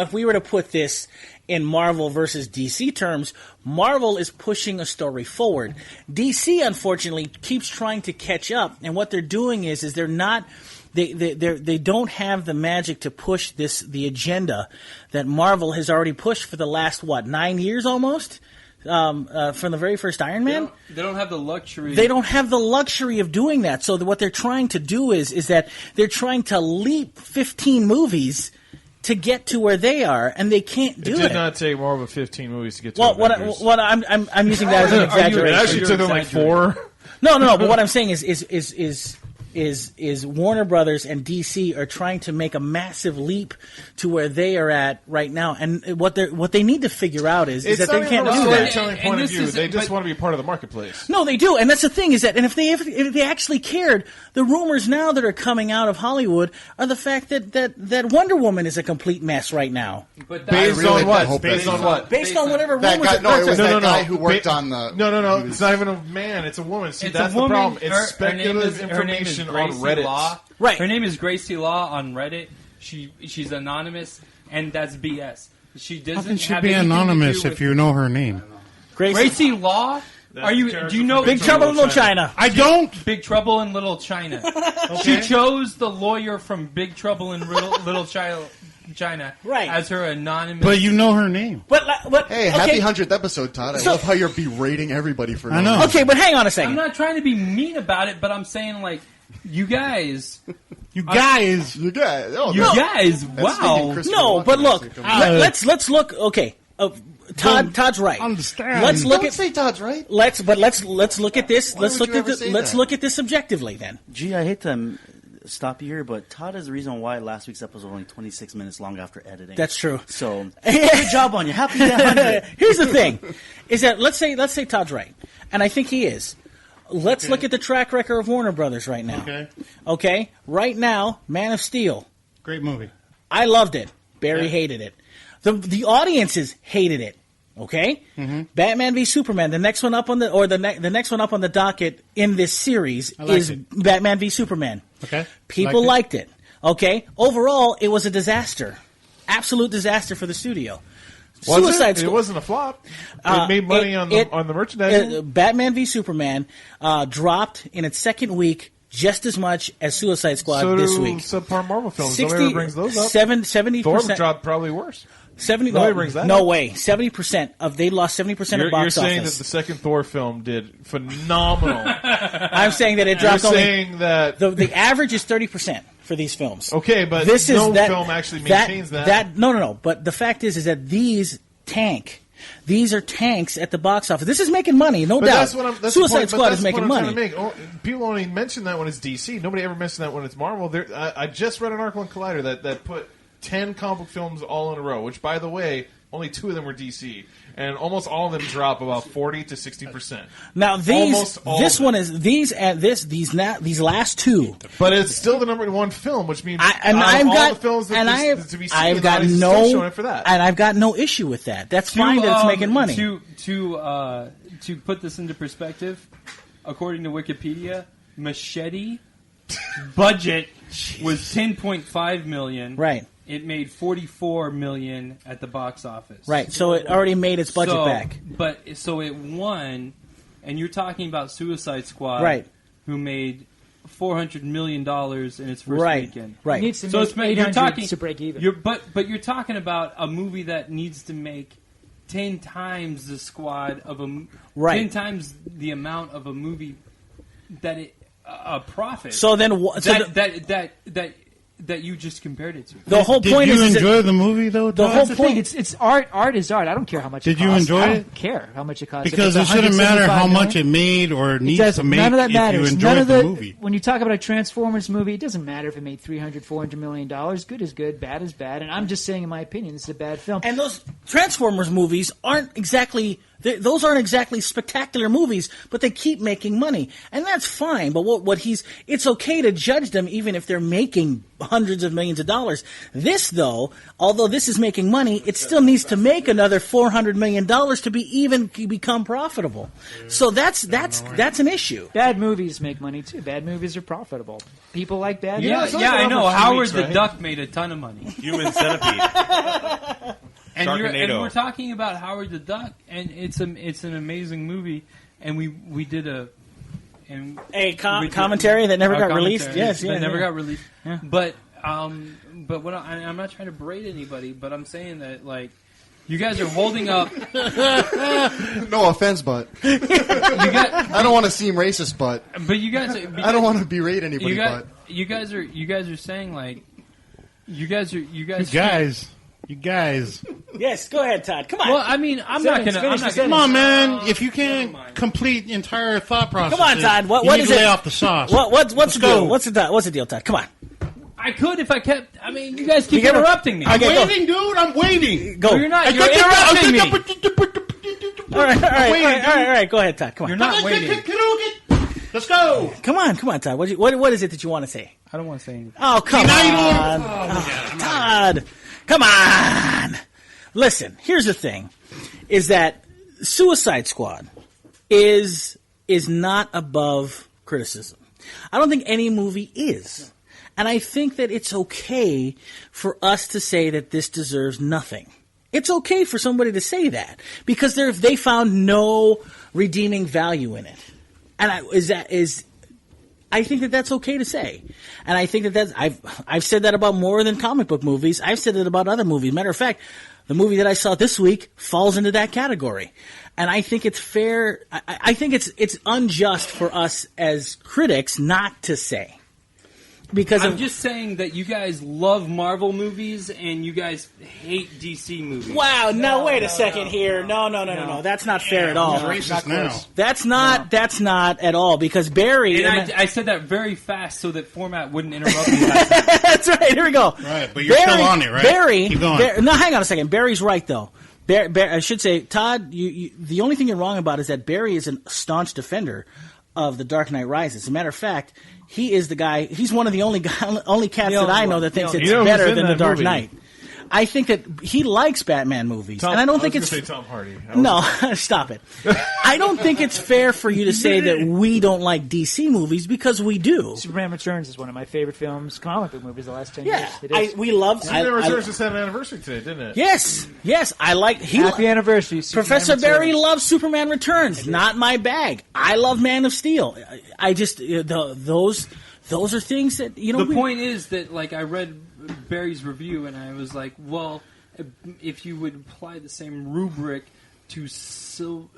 if we were to put this in Marvel versus DC terms, Marvel is pushing a story forward. DC, unfortunately, keeps trying to catch up, and what they're doing is they're not. They don't have the magic to push the agenda that Marvel has already pushed for the last 9 years almost, from the very first Iron Man. They don't have the luxury. They don't have the luxury of doing that. So what they're trying to do is that they're trying to leap 15 movies to get to where they are, and they can't do It it. did not take more of 15 movies to get to Well, Avengers. what I'm using that as an It exaggeration. actually took them like 4. No. But what I'm saying is Warner Brothers and DC are trying to make a massive leap to where they are at right now, and what they need to figure out is It's that not they even can't from a do that. storytelling And point of this view. is- They just but- want to be part of the marketplace. No, they do, and that's the thing is that, and if they actually cared, the rumors now that are coming out of Hollywood are the fact that Wonder Woman is a complete mess right now, But Based really on what? hope Based that's on not- what? based on whatever That rumors. guy, no, it was No, that no, no. guy who worked Ba- on the. No. he was- It's not even a man. It's a woman. See, It's that's a woman. the problem. It's Her name speculative is information on Gracie Reddit. Law. Right. Her name is Gracie Law on Reddit. She's anonymous, and that's BS. She doesn't How can she have be anything to anonymous do if with- you know her name? Gracie Law? That's Are you? the character Do you know from Big Trouble in Little China. I don't. Big Trouble in Little China? She chose the lawyer from Big Trouble in Little China Right. as her anonymous. But you know her name. But Hey, okay, happy 100th episode, Todd. I So- love how you're berating everybody for. I know. okay, but hang on a I'm second. not trying to be mean about it, but I'm saying like, you guys, You guys. You guys, oh, you no. guys, That's wow. speaking Christopher No, Walken, but look, actually, come on. let's look. Okay, Todd's right. understand. Let's look Don't at say Todd's right. let's look at this. Let's would look you at ever say let's that? look at this objectively then. Gee, I hate to stop you here, but Todd is the reason why last week's episode was only 26 minutes long after editing. That's true. So, good job on you. Happy 100. Here's the thing: is that let's say Todd's right, and I think he is. Let's look at the track record of Warner Brothers right now. Okay. Okay, right now, Man of Steel, Great movie. I loved it. Barry hated it. The audiences hated it. Okay, Batman v Superman. The next one up on the next one up on the docket in this series is Batman v Superman. Okay, people liked it. Okay, overall it was a disaster, absolute disaster for the studio. Suicide Squad. It wasn't a flop. It made money on the merchandising. Batman v Superman dropped in its second week just as much as Suicide Squad this week. Subpar Marvel films. Nobody brings those up. 70%. Thor dropped probably worse. 70. Brings that no up. way. 70%. They lost 70% of box office. You're saying that the second Thor film did phenomenal. I'm saying that it dropped. You're saying that the average is 30% for these films. Okay, but film actually maintains that. No. But the fact is that these tank. These are tanks at the box office. This is making money, no doubt. Suicide Squad is making money. People only mention that when it's DC. Nobody ever mentions that when it's Marvel. I just read an article in Collider that put 10 comic book films all in a row, which, by the way, only 2 of them were DC, and almost all of them drop about 40 to 60%. Now these last 2, but it's still the number 1 film, which means I've got no issue with that. That's fine that it's making money. To put this into perspective, according to Wikipedia, Machete budget was $10.5 million. Right. It made $44 million at the box office. Right, so it already made its budget back. So it won, and you're talking about Suicide Squad, right? Who made $400 million in its first weekend. Right. It needs to make $800 to break even. But you're talking about a movie that needs to make 10 times the squad of 10 times the amount of a movie that a profit. So then that you just compared it to. The whole point is... Did you enjoy the movie, though? The whole point... It's art. Art is art. I don't care how much it costs. Did you enjoy it? I don't care how much it costs. Because it shouldn't matter how much it made or needs to make none of that matters. if you enjoyed the movie. When you talk about a Transformers movie, it doesn't matter if it made $300, $400 million. Good is good, bad is bad. And I'm just saying, in my opinion, this is a bad film. And those Transformers movies aren't exactly... Those aren't exactly spectacular movies, but they keep making money, and that's fine. But it's okay to judge them even if they're making hundreds of millions of dollars. This, though, although this is making money, it still needs to make another $400 million to become profitable. So that's an issue. Bad movies make money too. Bad movies are profitable. People like bad movies. Yeah, I know. Howard the Duck made a ton of money. Human Centipede. And we're talking about Howard the Duck, and it's an amazing movie, and we did a commentary that never got released. Yes, that never got released. Yeah. But what I'm not trying to berate anybody, but I'm saying that like you guys are holding up. No offense, but I don't want to seem racist, but you guys, I don't want to berate anybody, but you guys are saying like you guys. You guys. Yes, go ahead, Todd. Come on. Well, I mean, I'm not gonna. Come on, man. If you can't complete entire thought process, come on, Todd. What is is it? Lay off the sauce. What's the deal? What's the deal, Todd? Come on. I could if I kept. I mean, you guys keep interrupting me. I'm waiting, dude. I'm waiting. Go. No, you're not. You're interrupting me. All right. Go ahead, Todd. Come on. You're not waiting. Let's go. Come on, Todd. What is it that you want to say? I don't want to say anything. Oh, come on. Todd. Come on. Listen, here's the thing, is that Suicide Squad is not above criticism. I don't think any movie is. And I think that it's okay for us to say that this deserves nothing. It's okay for somebody to say that because they found no redeeming value in it. And I think that that's okay to say. And I think that I've said that about more than comic book movies. I've said it about other movies. Matter of fact, the movie that I saw this week falls into that category. And I think it's fair. I think it's unjust for us as critics not to say. Because I'm just saying that you guys love Marvel movies and you guys hate DC movies. Wow! No, wait a second here. No. That's not fair at all. Racist now. That's not at all because Barry. And I said that very fast so that format wouldn't interrupt me. That's right. Here we go. Right, but you're still on it, right? Barry. Keep going. No, hang on a second. Barry's right though. I should say, Todd. The only thing you're wrong about is that Barry is a staunch defender of The Dark Knight Rises. As a matter of fact, he is the guy. He's one of the only cats that I know that thinks it's You know who's better in than that The Dark movie? Knight. I think that he likes Batman movies, and I don't think it's say Tom Hardy. no. Stop it. I don't think it's fair for you to say that we don't like DC movies because we do. Superman Returns is one of my favorite films, comic book movies, the last 10 Yeah, years. It is. we love. Superman Returns just had an anniversary today, didn't it? Yes, I like. Happy anniversary, Superman Professor Returns. Barry loves Superman Returns. Not my bag. I love Man of Steel. I just those are things that The point is that, like, I read Barry's review and I was like, well, if you would apply the same rubric to Civil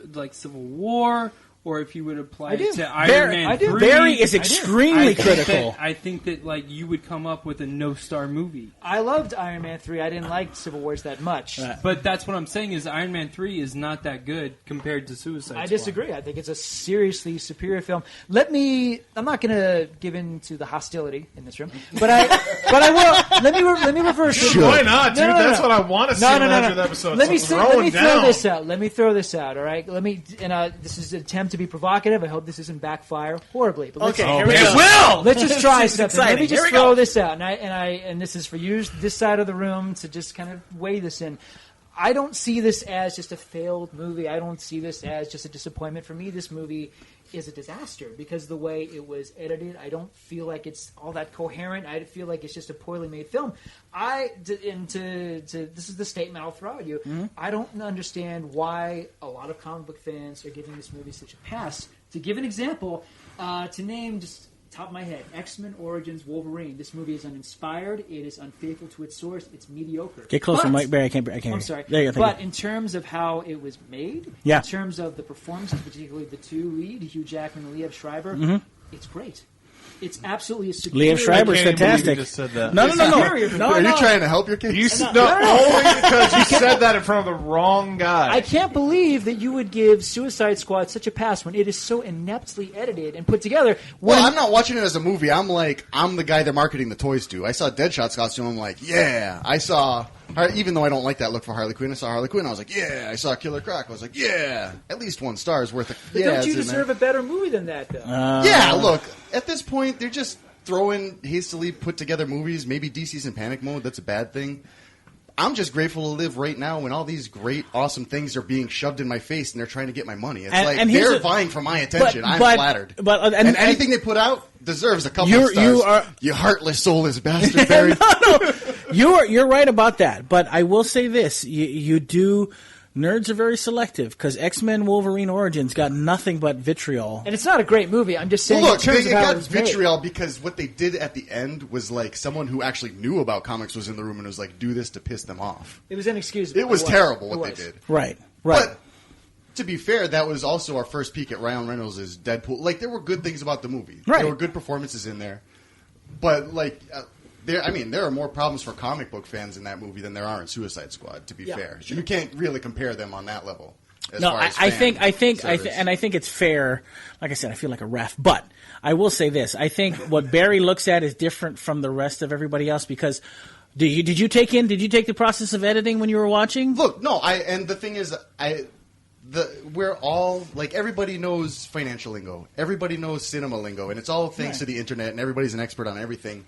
War, or if you would apply it to Iron Man 3, Barry is extremely critical. I think that like you would come up with a no-star movie. I loved Iron Man 3. I didn't like Civil Wars that much. But that's what I'm saying is Iron Man 3 is not that good compared to Suicide Squad. I disagree. I think it's a seriously superior film. I'm not going to give in to the hostility in this room, but I will. Let me reverse it. Why not, dude? No. That's what I want to see in the 100th episode. Let me Throwing throw down. this out. Let me throw this out. All right. This is an attempt to be provocative. I hope this doesn't backfire horribly. But Okay, here we go. Let's just try This is something. exciting. Let me just Here we throw go. this out, and this is for you, this side of the room, to just kind of weigh this in. I don't see this as just a failed movie. I don't see this as just a disappointment. For me, this movie is a disaster because of the way it was edited. I don't feel like it's all that coherent. I feel like it's just a poorly made film. This is the statement I'll throw at you. Mm-hmm. I don't understand why a lot of comic book fans are giving this movie such a pass. To give an example, to name just top of my head, X-Men Origins Wolverine. This movie is uninspired. It is unfaithful to its source. It's mediocre. Get closer, But- Mike Barry. I can't. I'm sorry. There you go. But in terms of how it was made, Yeah. in terms of the performances, particularly the two lead, Hugh Jackman and Liev Schreiber, Mm-hmm. it's great. It's absolutely a superior. Liev Schreiber's I can't believe fantastic. you just said that. No. Are you trying to help your kids? Only because you said that in front of the wrong guy. I can't believe that you would give Suicide Squad such a pass when it is so ineptly edited and put together. Well, I'm not watching it as a movie. I'm the guy they're marketing the toys to. I saw Deadshot's costume. I'm like, yeah. I saw, even though I don't like that look for Harley Quinn, I saw Harley Quinn. I was like, yeah. I saw Killer Croc. I was like, yeah. At least 1 star is worth it. But don't you deserve a better movie than that, though? Yeah, look. At this point, they're just throwing hastily put together movies. Maybe DC's in panic mode. That's a bad thing. I'm just grateful to live right now when all these great, awesome things are being shoved in my face and they're trying to get my money. It's And here's they're a- vying for my attention. I'm but- flattered. but- and anything they put out deserves a couple of You stars. are- You heartless, soulless bastard, Barry. You're right about that. But I will say this: you do. Nerds are very selective because X-Men Wolverine Origins got nothing but vitriol. And it's not a great movie. I'm just saying Well, in look, terms it of how got it was made. vitriol because what they did at the end was like someone who actually knew about comics was in the room and was like, do this to piss them off. It was inexcusable. It was terrible what It they was. did. Right. But to be fair, that was also our first peek at Ryan Reynolds' Deadpool. Like, there were good things about the movie. Right. There were good performances in there. But, like, there are more problems for comic book fans in that movie than there are in Suicide Squad, to be fair. Sure. You can't really compare them on that level. As No, far as I fan think, service. and I think it's fair. Like I said, I feel like a ref, but I will say this: I think what Barry looks at is different from the rest of everybody else because. Did you take the process of editing when you were watching? Look, no, and the thing is, we're all like everybody knows financial lingo, everybody knows cinema lingo, and it's all thanks to the internet, and everybody's an expert on everything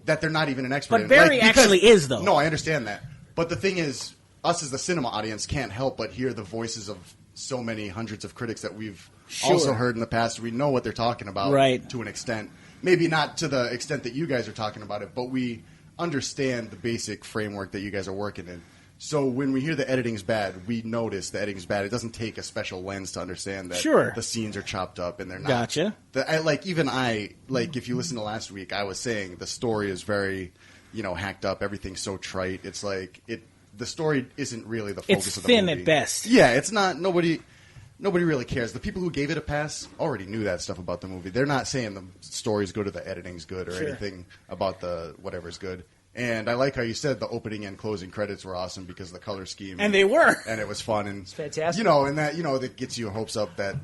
that they're not even an expert But in. Barry actually is, though. No, I understand that, but the thing is, us as the cinema audience can't help but hear the voices of so many hundreds of critics that we've also heard in the past. We know what they're talking about, Right. to an extent, maybe not to the extent that you guys are talking about it, but we understand the basic framework that you guys are working in. So when we hear the editing's bad, we notice the editing's bad. It doesn't take a special lens to understand that the scenes are chopped up and they're not. Gotcha. If you listen to last week, I was saying the story is very, hacked up. Everything's so trite. It's like the story isn't really the focus It's of the thin movie. at best. Yeah, it's not. Nobody really cares. The people who gave it a pass already knew that stuff about the movie. They're not saying the story's good or the editing's good or anything about the whatever's good. And I like how you said the opening and closing credits were awesome because of the color scheme. And they were. And it was fun. And It's fantastic. that gets you hopes up that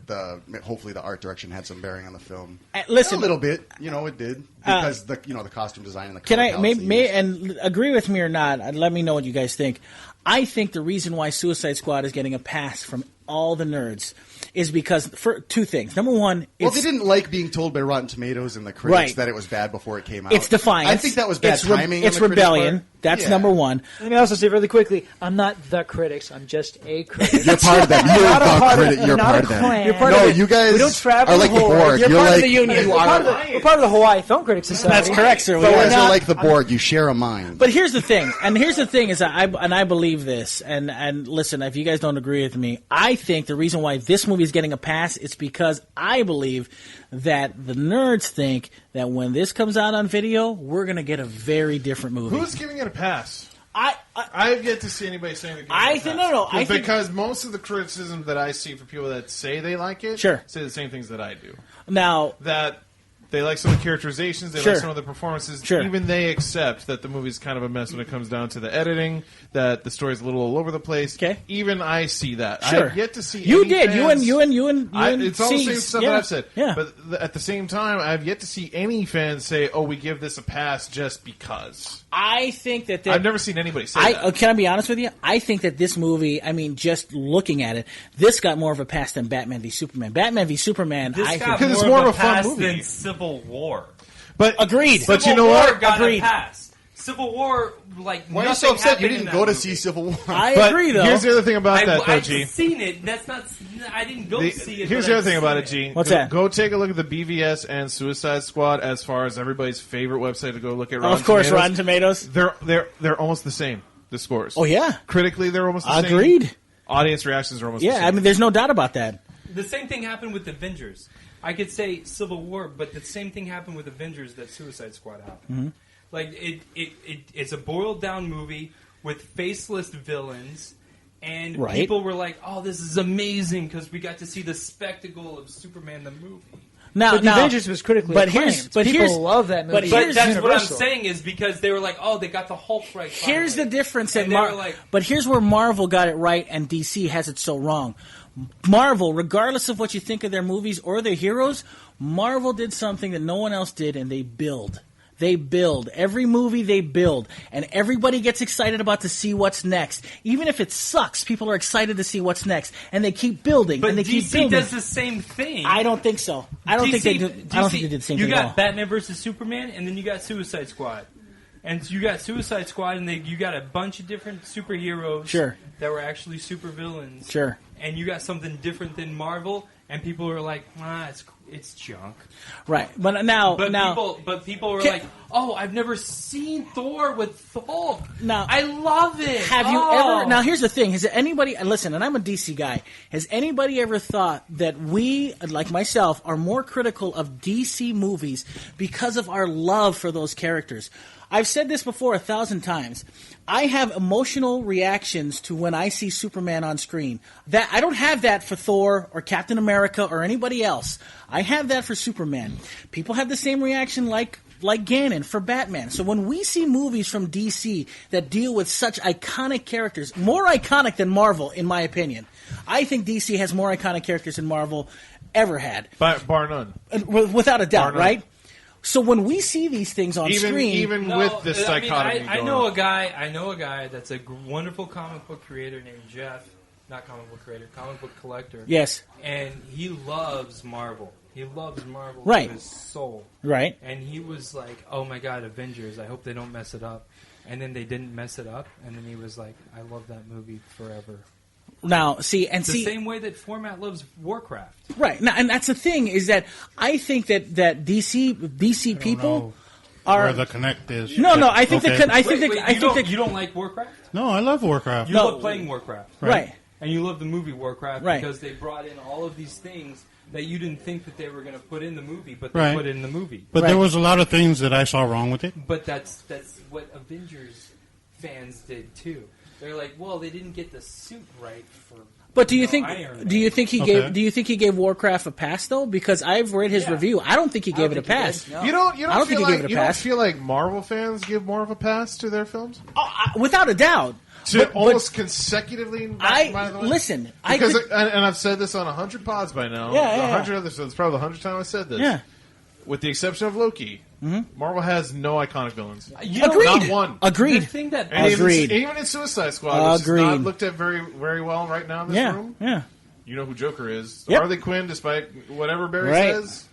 hopefully the art direction had some bearing on the film. Listen, a little bit. It did. Because the costume design and the Can color I palettes they used. and agree with me or not? Let me know what you guys think. I think the reason why Suicide Squad is getting a pass from all the nerds is because for two things. Number one, Well, it's, they didn't like being told by Rotten Tomatoes and the critics Right. that it was bad before it came out. it's defiance. I think that was bad it's timing. It's on the critics' rebellion. part. That's Yeah. number one. Let me also say really quickly, I'm not the critics. I'm just a critic. You're part of them. You're not a the part of- critic. You're not part a of them. clan. You're part no, of it. you guys We don't travel are like the the whole- Borg. You're part of like the union. You We're part, are. of the, we're part of the Hawaii Film Critics Society. That's correct, sir. You We guys are are not- like the Borg. You share a mind. But here's the thing, is that I believe this, and listen, if you guys don't agree with me, I think the reason why this movie is getting a pass is because I believe that the nerds think that when this comes out on video, we're going to get a very different movie. Who's giving it a pass? I I've yet to see anybody saying that. I think no. I think because most of the criticism that I see for people that say they like it, Sure. say the same things that I do. now That they like some of the characterizations, they Sure. like some of the performances. Sure. Even they accept that the movie's kind of a mess when it comes down to the editing, that the story's a little all over the place. Okay. Even I see that. I Sure. have yet to see. you any did fans, you and it's all the same Cease. stuff Yeah. that I've said. Yeah. But at the same time, I've yet to see any fans say, "Oh, we give this a pass just because." I think that I've never seen anybody say that. can I be honest with you? I think that this movie, I mean, just looking at it, this got more of a pass than Batman v Superman. Batman v Superman, This I got think, Because it's more more of a of a fun pass movie. than Civil War. But agreed. But Civil you know War what? got Agreed. a pass. Civil War, like, Why are you nothing so upset? You happened in didn't that go to movie. see Civil War. I But agree, though. here's the other thing about that, though, I've G. seen it. That's not. I didn't go see it. Here's but the other I've thing about seen it, G. What's Go- that? Go take a look at the BVS and Suicide Squad as far as everybody's favorite website to go look at. Rotten Of course, Tomatoes. Rotten Tomatoes. They're almost the same. The scores. Oh, yeah. Critically, they're almost the same. Agreed. Audience reactions are almost the Yeah, same. I mean, there's no doubt about that. The same thing happened with Avengers. I could say Civil War, but the same thing happened with Avengers that Suicide Squad happened. Mm-hmm. Like it's a boiled down movie with faceless villains, and Right. people were like, "Oh, this is amazing" because we got to see the spectacle of Superman the movie. Now, But the Avengers was critically but acclaimed. here's, but People here's, love that movie. But But here's, that's what I'm Universal. saying is because they were like, "Oh, they got the Hulk right." here's the finally." difference that And they were like, but here's where Marvel got it right and DC has it so wrong. Marvel, regardless of what you think of their movies or their heroes, Marvel did something that no one else did, and they build. They build. Every movie they build. And everybody gets excited about to see what's next. Even if it sucks, people are excited to see what's next. And they keep building. But and they keep DC building. does the same thing. I don't think so. I don't think they do. I don't think they did the same you thing at all. got Batman versus Superman, and then you got Suicide Squad, and you got Suicide Squad, and you got a bunch of different superheroes Sure. that were actually supervillains. Sure. And you got something different than Marvel, and people were like, it's junk. Right. But now, People were Can- like, oh, I've never seen Thor with Hulk. Now- I love it. have you Oh. ever? Now, here's the thing: has anybody? And listen, and I'm a DC guy. Has anybody ever thought that we, like myself, are more critical of DC movies because of our love for those characters? I've said this before 1,000 times. I have emotional reactions to when I see Superman on screen. That I don't have that for Thor or Captain America or anybody else. I have that for Superman. People have the same reaction like Ganon for Batman. So when we see movies from DC that deal with such iconic characters, more iconic than Marvel, in my opinion, I think DC has more iconic characters than Marvel ever had, Bar none. without a doubt, Bar none. right? So when we see these things on screen, Even No, with this I mean, dichotomy, I going know on. I know a guy that's a wonderful comic book creator named Jeff. Not comic book creator, comic book collector. yes, And he loves Marvel. He loves Marvel Right. with his soul. right. And he was like, "Oh my God, Avengers! I hope they don't mess it up." And then they didn't mess it up. And then he was like, "I love that movie forever." Now, see, The same way that Format loves Warcraft. right now, and that's the thing is that I think that DC people are where the connect is. no. I think Okay. I think You don't like Warcraft? No, I love Warcraft. You No. love playing Warcraft, right. And you love the movie Warcraft Right. because they brought in all of these things that you didn't think that they were going to put in the movie, but they Right. put in the movie. But Right. there was a lot of things that I saw wrong with it. But that's what Avengers fans did too. They're like, well, they didn't get the suit right for. But do you think Iron Man. do you think he Okay. gave Warcraft a pass though? Because I've read his Yeah. review. I don't think he I gave don't it a think he pass. did, no. You don't I don't think feel he like gave it a you don't pass. feel like Marvel fans give more of a pass to their films Without a doubt. to almost consecutively. By the way? Listen. Because and I've said this on 100 pods by now. Yeah, yeah, 100 other shows. It's probably the 100th time I said this. Yeah. With the exception of Loki, Marvel has no iconic villains. You know, Agreed. Not one. Agreed. The thing that And Agreed. Even in Suicide Squad, which is not Agreed. looked at very, very well right now in this Yeah. room. Yeah. You know who Joker is. Yep. Harley Quinn, despite whatever Barry Right. says,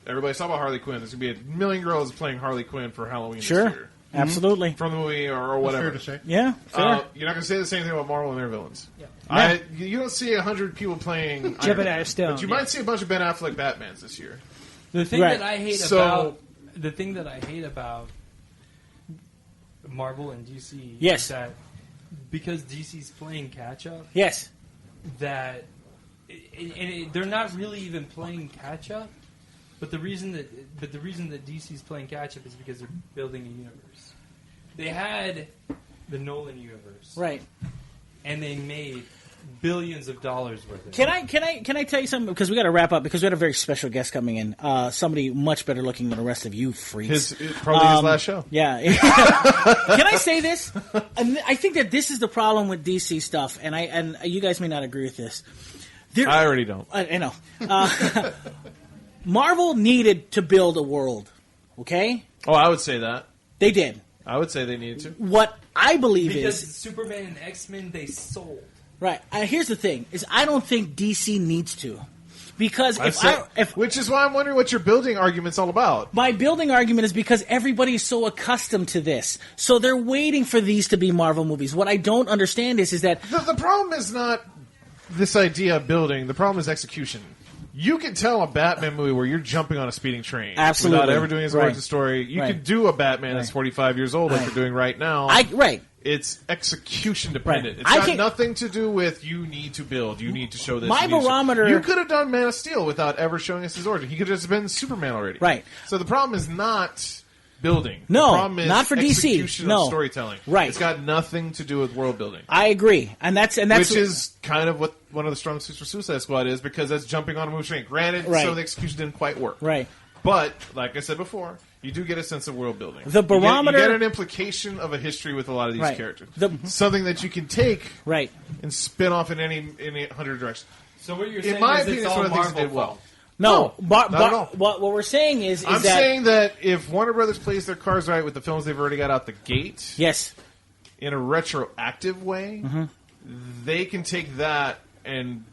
everybody's talking about Harley Quinn. There's going to be a million girls playing Harley Quinn for Halloween Sure. this year. Absolutely. From the movie or whatever. Fair to say. Yeah, fair. You're not going to say the same thing about Marvel and their villains. Yeah. You don't see 100 people playing Jebediah Iron Man, Stone, but you yeah. might see a bunch of Ben Affleck Batmans this year. The thing Right. that I hate So- about Marvel and DC Yes. is that because DC's playing catch up, Yes. that they're not really even playing catch up. But the reason that DC's playing catch up is because they're building a universe. They had the Nolan universe, Right. and they made billions of dollars worth of it. Can I tell you something? Because we got to wrap up. Because we had a very special guest coming in. Somebody much better looking than the rest of you freaks. Probably his last show. Yeah. Can I say this? And I think that this is the problem with DC stuff, and you guys may not agree with this. I already don't. I know. Marvel needed to build a world. Okay, Oh, I would say that. they did. I would say they needed to. What I believe Because is Superman and X-Men, they sold. right. Here's the thing: is I don't think DC needs to, because Which is why I'm wondering what your building argument's all about. my building argument is because everybody is so accustomed to this, so they're waiting for these to be Marvel movies. What I don't understand is that The problem is not this idea of building. The problem is execution. You can tell a Batman movie where you're jumping on a speeding train Absolutely. without ever doing his Right. origin story. You Right. could do a Batman that's Right. 45 years old like you're doing right now. right. It's execution dependent. Right. It's I got can- nothing to do with you need to build. You need to show this. My you need to show- barometer- You could have done Man of Steel without ever showing us his origin. He could have just been Superman already. Right. So the problem is not building. No, the problem is not for DC. execution No. of storytelling. Right. It's got nothing to do with world building. I agree, and that's Which is kind of what one of the strong suits for Suicide Squad is, because that's jumping on a movie train. Granted, Right. some of the execution didn't quite work. right. But, like I said before, you do get a sense of world building. The barometer- You get an implication of a history with a lot of these Right. characters. The- Something that you can take Right. and spin off in any 100 directions. So what you're In saying my is opinion, it's it's all one of the things Marvel they did well. fault. No, not at all. what we're saying is I'm that saying that if Warner Brothers plays their cards right with the films they've already got out the gate yes, in a retroactive way, they can take that and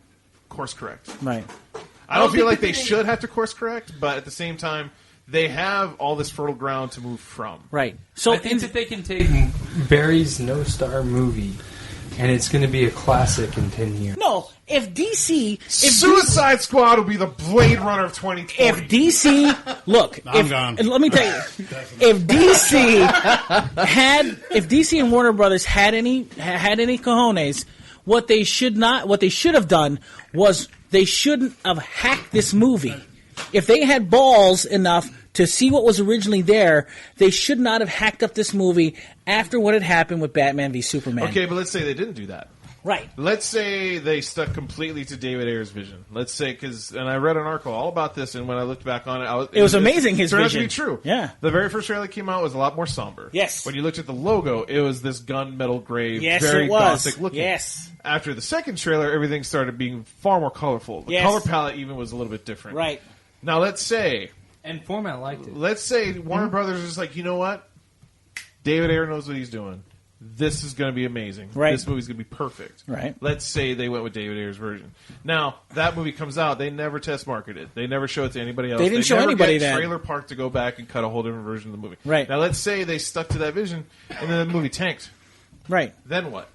course correct. right. I don't feel like think they that should have to course correct, but at the same time, they have all this fertile ground to move from. Right. So I think that they can take Barry's no-star movie, and it's going to be a classic in 10 years. no, if DC, Suicide Squad will be the Blade Runner of 2020. if DC, look, I'm gone. and let me tell you, if DC and Warner Brothers had any cojones, what they should have done was they shouldn't have hacked this movie. If they had balls enough to see what was originally there, they should not have hacked up this movie after what had happened with Batman v Superman. Okay, but let's say they didn't do that. Right. Let's say they stuck completely to David Ayer's vision. Let's say, and I read an article all about this, and when I looked back on it, It was amazing, his turned vision. out to be true. Yeah. The very first trailer that came out was a lot more somber. Yes. When you looked at the logo, it was this gunmetal gray, Yes, very it was. gothic looking. Yes. After the second trailer, everything started being far more colorful. The Yes. color palette even was a little bit different. Right. Now let's say And format liked it. Warner Brothers is like, you know what? David Ayer knows what he's doing. This is going to be amazing. Right. This movie's going to be perfect. Right. Let's say they went with David Ayer's version. Now, that movie comes out. They never test market it. They never show it to anybody else. They didn't show never anybody get that. Trailer Park to go back and cut a whole different version of the movie. Right. Now, let's say they stuck to that vision, and then the movie tanked. Right. Then what?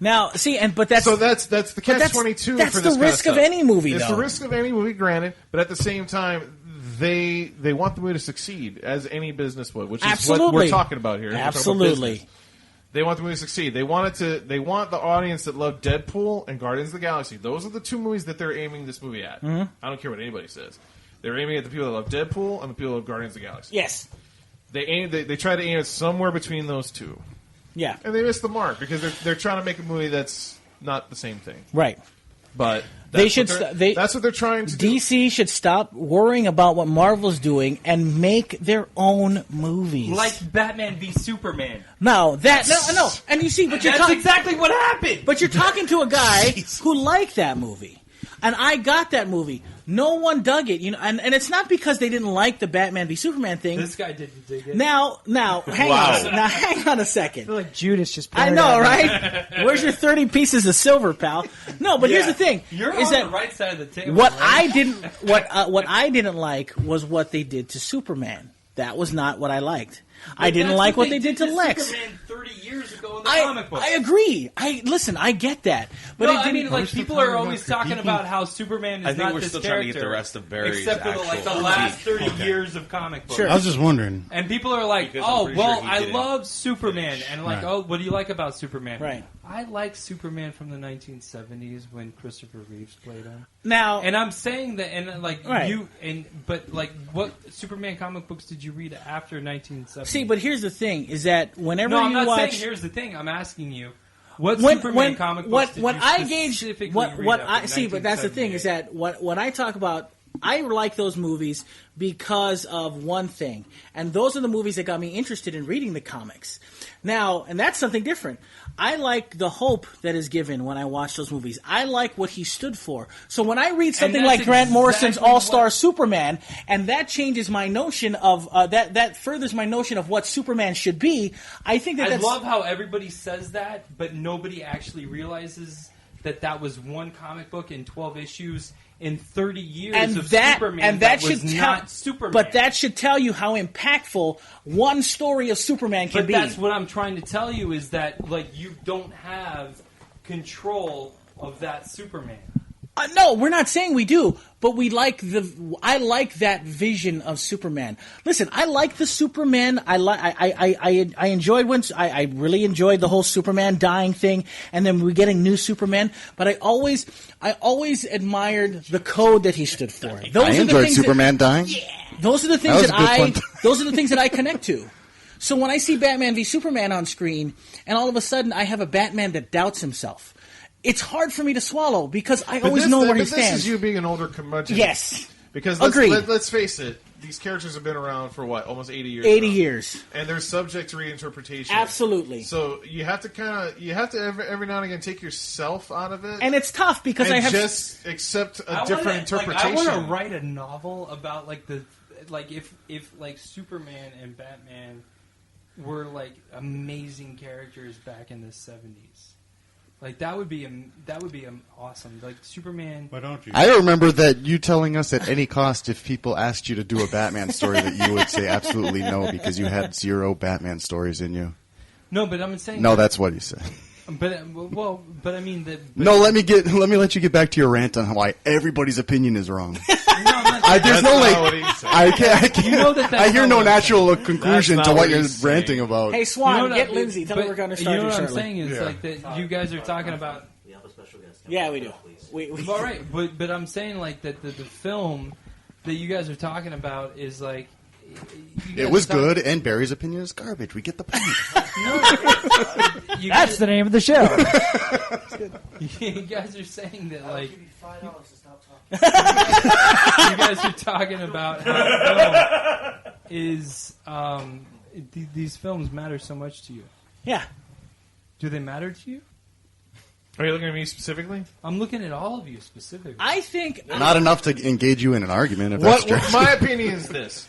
Now, see, but that's So that's the that's- catch-22 that's for the this risk kind of stuff. any movie, It's though. the risk of any movie, granted, but at the same time, they want the movie to succeed, as any business would, which is what Absolutely. we're talking about here. We're talking about Absolutely. business. They want the movie to succeed. They want the audience that love Deadpool and Guardians of the Galaxy. Those are the two movies that they're aiming this movie at. Mm-hmm. I don't care what anybody says. They're aiming at the people that love Deadpool and the people that love Guardians of the Galaxy. yes. They try to aim it somewhere between those two. Yeah. And they miss the mark because they're trying to make a movie that's not the same thing. Right. But They that's should what they're- that's what they're trying to do. DC should stop worrying about what Marvel's doing and make their own movies. Like Batman v Superman. no, and you see, but you're That's talking. exactly what happened. But you're talking to a guy who liked that movie. And I got that movie. No one dug it, and it's not because they didn't like the Batman v Superman thing. This guy didn't dig it. Now, hang on a second. I feel like Judas just. I know, right? Where's your 30 pieces of silver, pal? No, but here's the thing: You're is on that the right side of the table. what right? what I didn't like was what they did to Superman. That was not what I liked. I didn't That's like what they did to to Lex. Superman 30 years ago in the comic book. I agree. I get that, but No, I mean, like people are always talking about how Superman is I think not we're this still character, trying to get the rest of Barry's except for the actual last critique. 30 years of comic books. Sure. I was just wondering. And people are like, Because I'm "Oh, pretty well, sure he I didn't love Superman," and like, Right. "Oh, what do you like about Superman?" Right. I like Superman from the 1970s when Christopher Reeves played him. now. And I'm saying that, and like Right. but like, what Superman comic books did you read after 1970? See, but here's the thing: is that whenever no, I'm you not watch, saying. Here's the thing: I'm asking you, what when Superman comic books did when you I gauge specifically what read I after see, but that's the thing: is 1978? that when I talk about. I like those movies because of one thing, and those are the movies that got me interested in reading the comics. Now, and that's something different. I like the hope that is given when I watch those movies. I like what he stood for. So when I read something that's like Grant Morrison's exactly All-Star what- Superman, and that changes my notion of that furthers my notion of what Superman should be, I think I that's love how everybody says that, but nobody actually realizes that was one comic book in 12 issues in 30 years and of that Superman and that was should not tell, Superman. but that should tell you how impactful one story of Superman can But be. that's what I'm trying to tell you is that like you don't have control of that Superman. No, we're not saying we do, but I like that vision of Superman. Listen, I like the Superman. I enjoyed I really enjoyed the whole Superman dying thing, and then we're getting new Superman. But I always admired the code that he stood for. Those I are the enjoyed things Superman dying. Those are the things was that a good fun those are the things that I connect to. So when I see Batman v Superman on screen, and all of a sudden I have a Batman that doubts himself, it's hard for me to swallow because I always know where he This stands. is you being an older curmudgeon. Yes. Because Agreed. let's face it, these characters have been around for what, almost 80 years. 80 now. years. And they're subject to reinterpretation. Absolutely. So you have to every now and again take yourself out of it. And it's tough because and I have just accept a different interpretation. I want to write a novel about if like Superman and Batman were like amazing characters back in the 70s. Like that would be awesome. Like Superman. Why don't you? I remember that you telling us at any cost if people asked you to do a Batman story that you would say absolutely no because you had 0 Batman stories in you. No, but I'm saying No, that's what he said. But I mean that. No, let me let you get back to your rant on why everybody's opinion is wrong. There's no That's not what he like said. I can't. You know that that's I hear not no what I'm natural conclusion That's to not what what you're he's saying. ranting about. Hey Swan, You know get what- Lindsay. Tell me but we're going to you start know here what I'm shortly. saying is like that you guys are talking about. Yeah, we do. We All right, but I'm saying like that the film that you guys are talking about is like. It was good, and Barry's opinion is garbage. We get the point. That's the name of the show. You guys are saying that like. You guys are talking about how film is these films matter so much to you. Yeah. Do they matter to you? Are you looking at me specifically? I'm looking at all of you specifically. I think Not enough to engage you in an argument. If that's true. My opinion is this.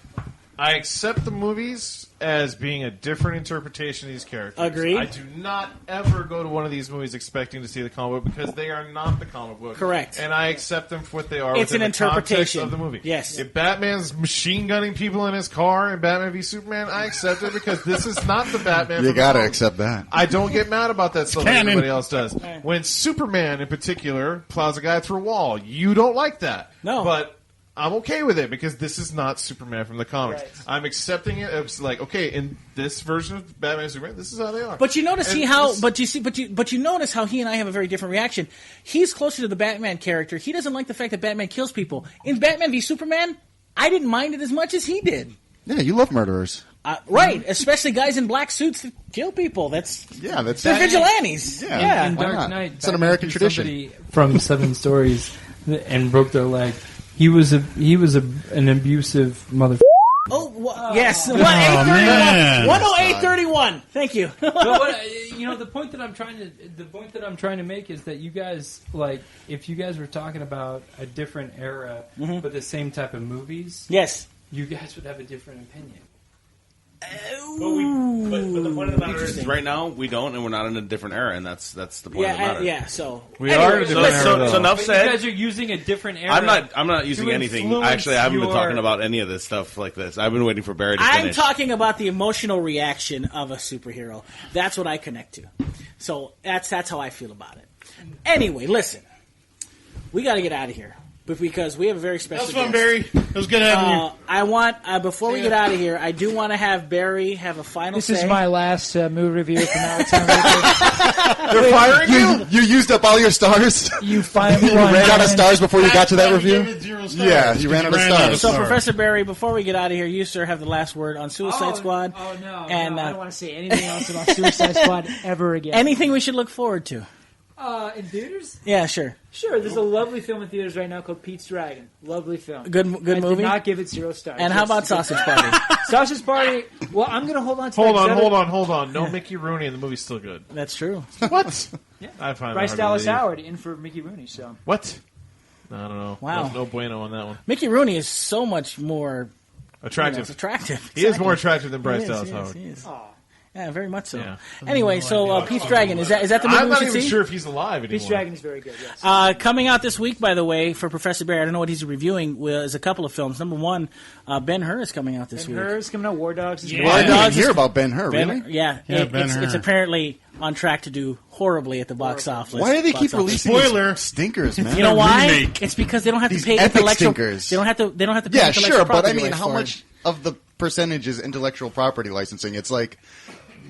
I accept the movies as being a different interpretation of these characters. Agreed. I do not ever go to one of these movies expecting to see the comic book because they are not the comic book. Correct. And I accept them for what they are It's within an the context interpretation. of the movie. Yes. If Batman's machine gunning people in his car in Batman v Superman, I accept it because this is not the Batman. You from the gotta comics. accept that. I don't get mad about that stuff like canon. everybody else does. When Superman, in particular, plows a guy through a wall, you don't like that. No. But I'm okay with it because this is not Superman from the comics. Right. I'm accepting it. It's like, okay, in this version of Batman and Superman, this is how they are. But you notice And you notice how he and I have a very different reaction. He's closer to the Batman character. He doesn't like the fact that Batman kills people. In Batman v Superman, I didn't mind it as much as he did. Yeah, you love murderers. Right, especially guys in black suits that kill people. Yeah, that's They're vigilantes. Yeah. in why Dark not? Knight, It's an Batman American threw tradition. somebody from 7 Stories and broke their leg. He was an abusive mother. Yes. 108.31. Thank you. But what, the point that I'm trying to make is that you guys, like, if you guys were talking about a different era but the same type of movies, Yes. you guys would have a different opinion. But the point of the matter is, right now we don't, and we're not in a different era, and that's the point of the matter. Yeah. So we are in a different era. So enough But said. you guys are using a different era. I'm not using anything. Actually, I haven't been talking about any of this stuff like this. I've been waiting for Barry to finish. I'm talking about the emotional reaction of a superhero. That's what I connect to. So that's how I feel about it. Anyway, listen, we got to get out of here. But because we have a very special That was fun, guest. Barry. It was good having you. I want, before we get out of here, I do want to have Barry have a final This say. is my last movie review from now on. They're firing you? You used up all your stars? You finally You ran out of stars before you got to that That's why we review? gave it 0 stars. Yeah, you ran out of stars. So, Professor Barry, before we get out of here, you, sir, have the last word on Suicide Squad. Oh, no. And, I don't want to say anything else about Suicide Squad ever again. Anything we should look forward to? In theaters? Yeah, sure. Sure, there's a lovely film in theaters right now called Pete's Dragon. Lovely film. Good I movie? did not give it 0 stars. And how about Yes. Sausage Party? Sausage Party? Well, I'm going to hold on to Hold that. on. No Mickey Rooney, and the movie's still good. That's true. What? Yeah. I find Bryce that hard Dallas to believe. Howard in for Mickey Rooney, so. What? I don't know. Wow. No bueno on that one. Mickey Rooney is so much more Attractive. attractive. He is more Exactly. attractive than Bryce He is, Dallas he is, Howard. he is. Aw. Yeah, very much so. Yeah. Anyway, so Pete's Dragon, is that the movie I'm we not should even see? sure if he's alive anymore. Pete's Dragon is very good, yes. Coming out this week, by the way, for Professor Barry, I don't know what he's reviewing, is a couple of films. Number one, Ben-Hur is coming out this week. Ben-Hur is coming out. War Dogs is Well, I didn't even hear about Ben-Hur, really? Yeah, Ben-Hur. it's apparently on track to do horribly at the box office. Why do they keep Box office. releasing Spoiler. these stinkers, man? You know why? remake. It's because they don't have These to pay epic intellectual. stinkers. They don't have to pay Yeah, intellectual sure, but I property mean, rights how for much it. of the percentage is intellectual property licensing? It's like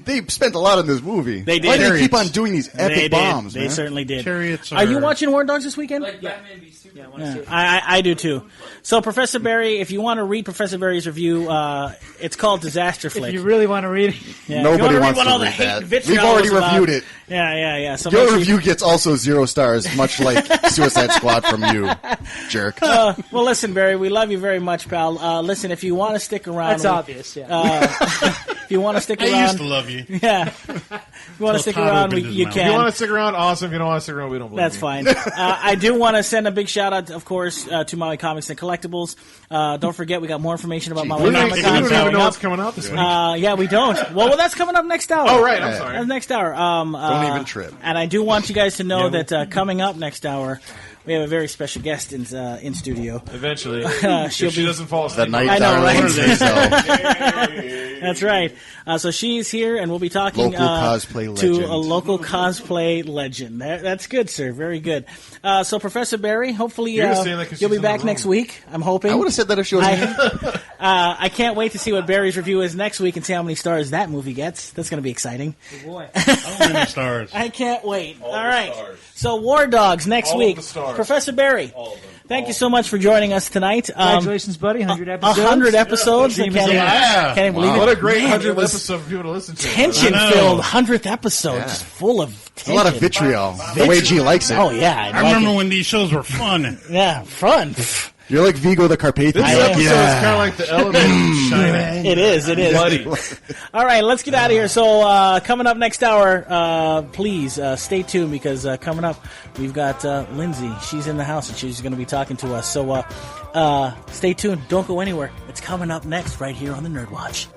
they spent a lot on this movie. They did. Why do they keep Chariots. on doing these They epic did. bombs, They man? certainly did. Chariots Are you are- watching War Dogs this weekend? Like Batman v Superman. Yeah, I want to see it. I do too. So, Professor Barry, if you want to read Professor Barry's review, it's called Disaster Flick. If you really want to read it. Yeah, if you Nobody wanna wants read to all the read hate that. and vitriol We've already was about- reviewed it. Yeah. So Your make sure review gets also 0 stars, much like Suicide Squad from you, jerk. well, listen, Barry, we love you very much, pal. Listen, if you want to stick around, That's obvious, yeah. if you want to stick I around, used to love you. yeah. If you want to stick Todd around, opened his you mouth. If you can. want to stick around, awesome. If you don't want to stick around, we don't believe That's you. fine. I do want to send a big shout out, of course, to Maui Comics and Collectibles. Don't forget, we got more information about Maui We don't Comic even Con know coming what's up. coming out this week. Yeah, we don't. Well, that's coming up next hour. Oh, right. I'm Yeah. sorry. That's next hour. Don't even trip. And I do want you guys to know that coming up next hour, we have a very special guest in studio. Eventually. She'll if she be- doesn't fall The asleep. night I know, darling right? herself. That's right. So she's here, and we'll be talking Local cosplay to legend. a local cosplay legend. That's good, sir. Very good. So, Professor Barry, hopefully You're just saying that 'cause you'll be she's in the back room. next week. I'm hoping. I would have said that if she wasn't here. I can't wait to see what Barry's review is next week and see how many stars that movie gets. That's going to be exciting. Boy. How many stars? I can't wait. All All the right. stars. So, War Dogs next All of week. the stars. Professor Barry, All of them. thank you so much for joining us tonight. Congratulations, buddy. 100 episodes. 100 episodes. I Dream can't is even, alive. can't even believe it. What a great Man, 100th it was episode for people to listen to. tension-filled 100th episode, Yeah. just full of A tension. lot of vitriol. The way G likes it. Oh, yeah. I remember when these shows were fun. Yeah, fun. You're like Vigo the Carpathian. This I am. episode is kind of like the elevator shining. It is. Bloody. All right, let's get out of here. So, coming up next hour, please stay tuned because coming up, we've got Lindsay. She's in the house and she's going to be talking to us. So, stay tuned. Don't go anywhere. It's coming up next right here on the Nerd Watch.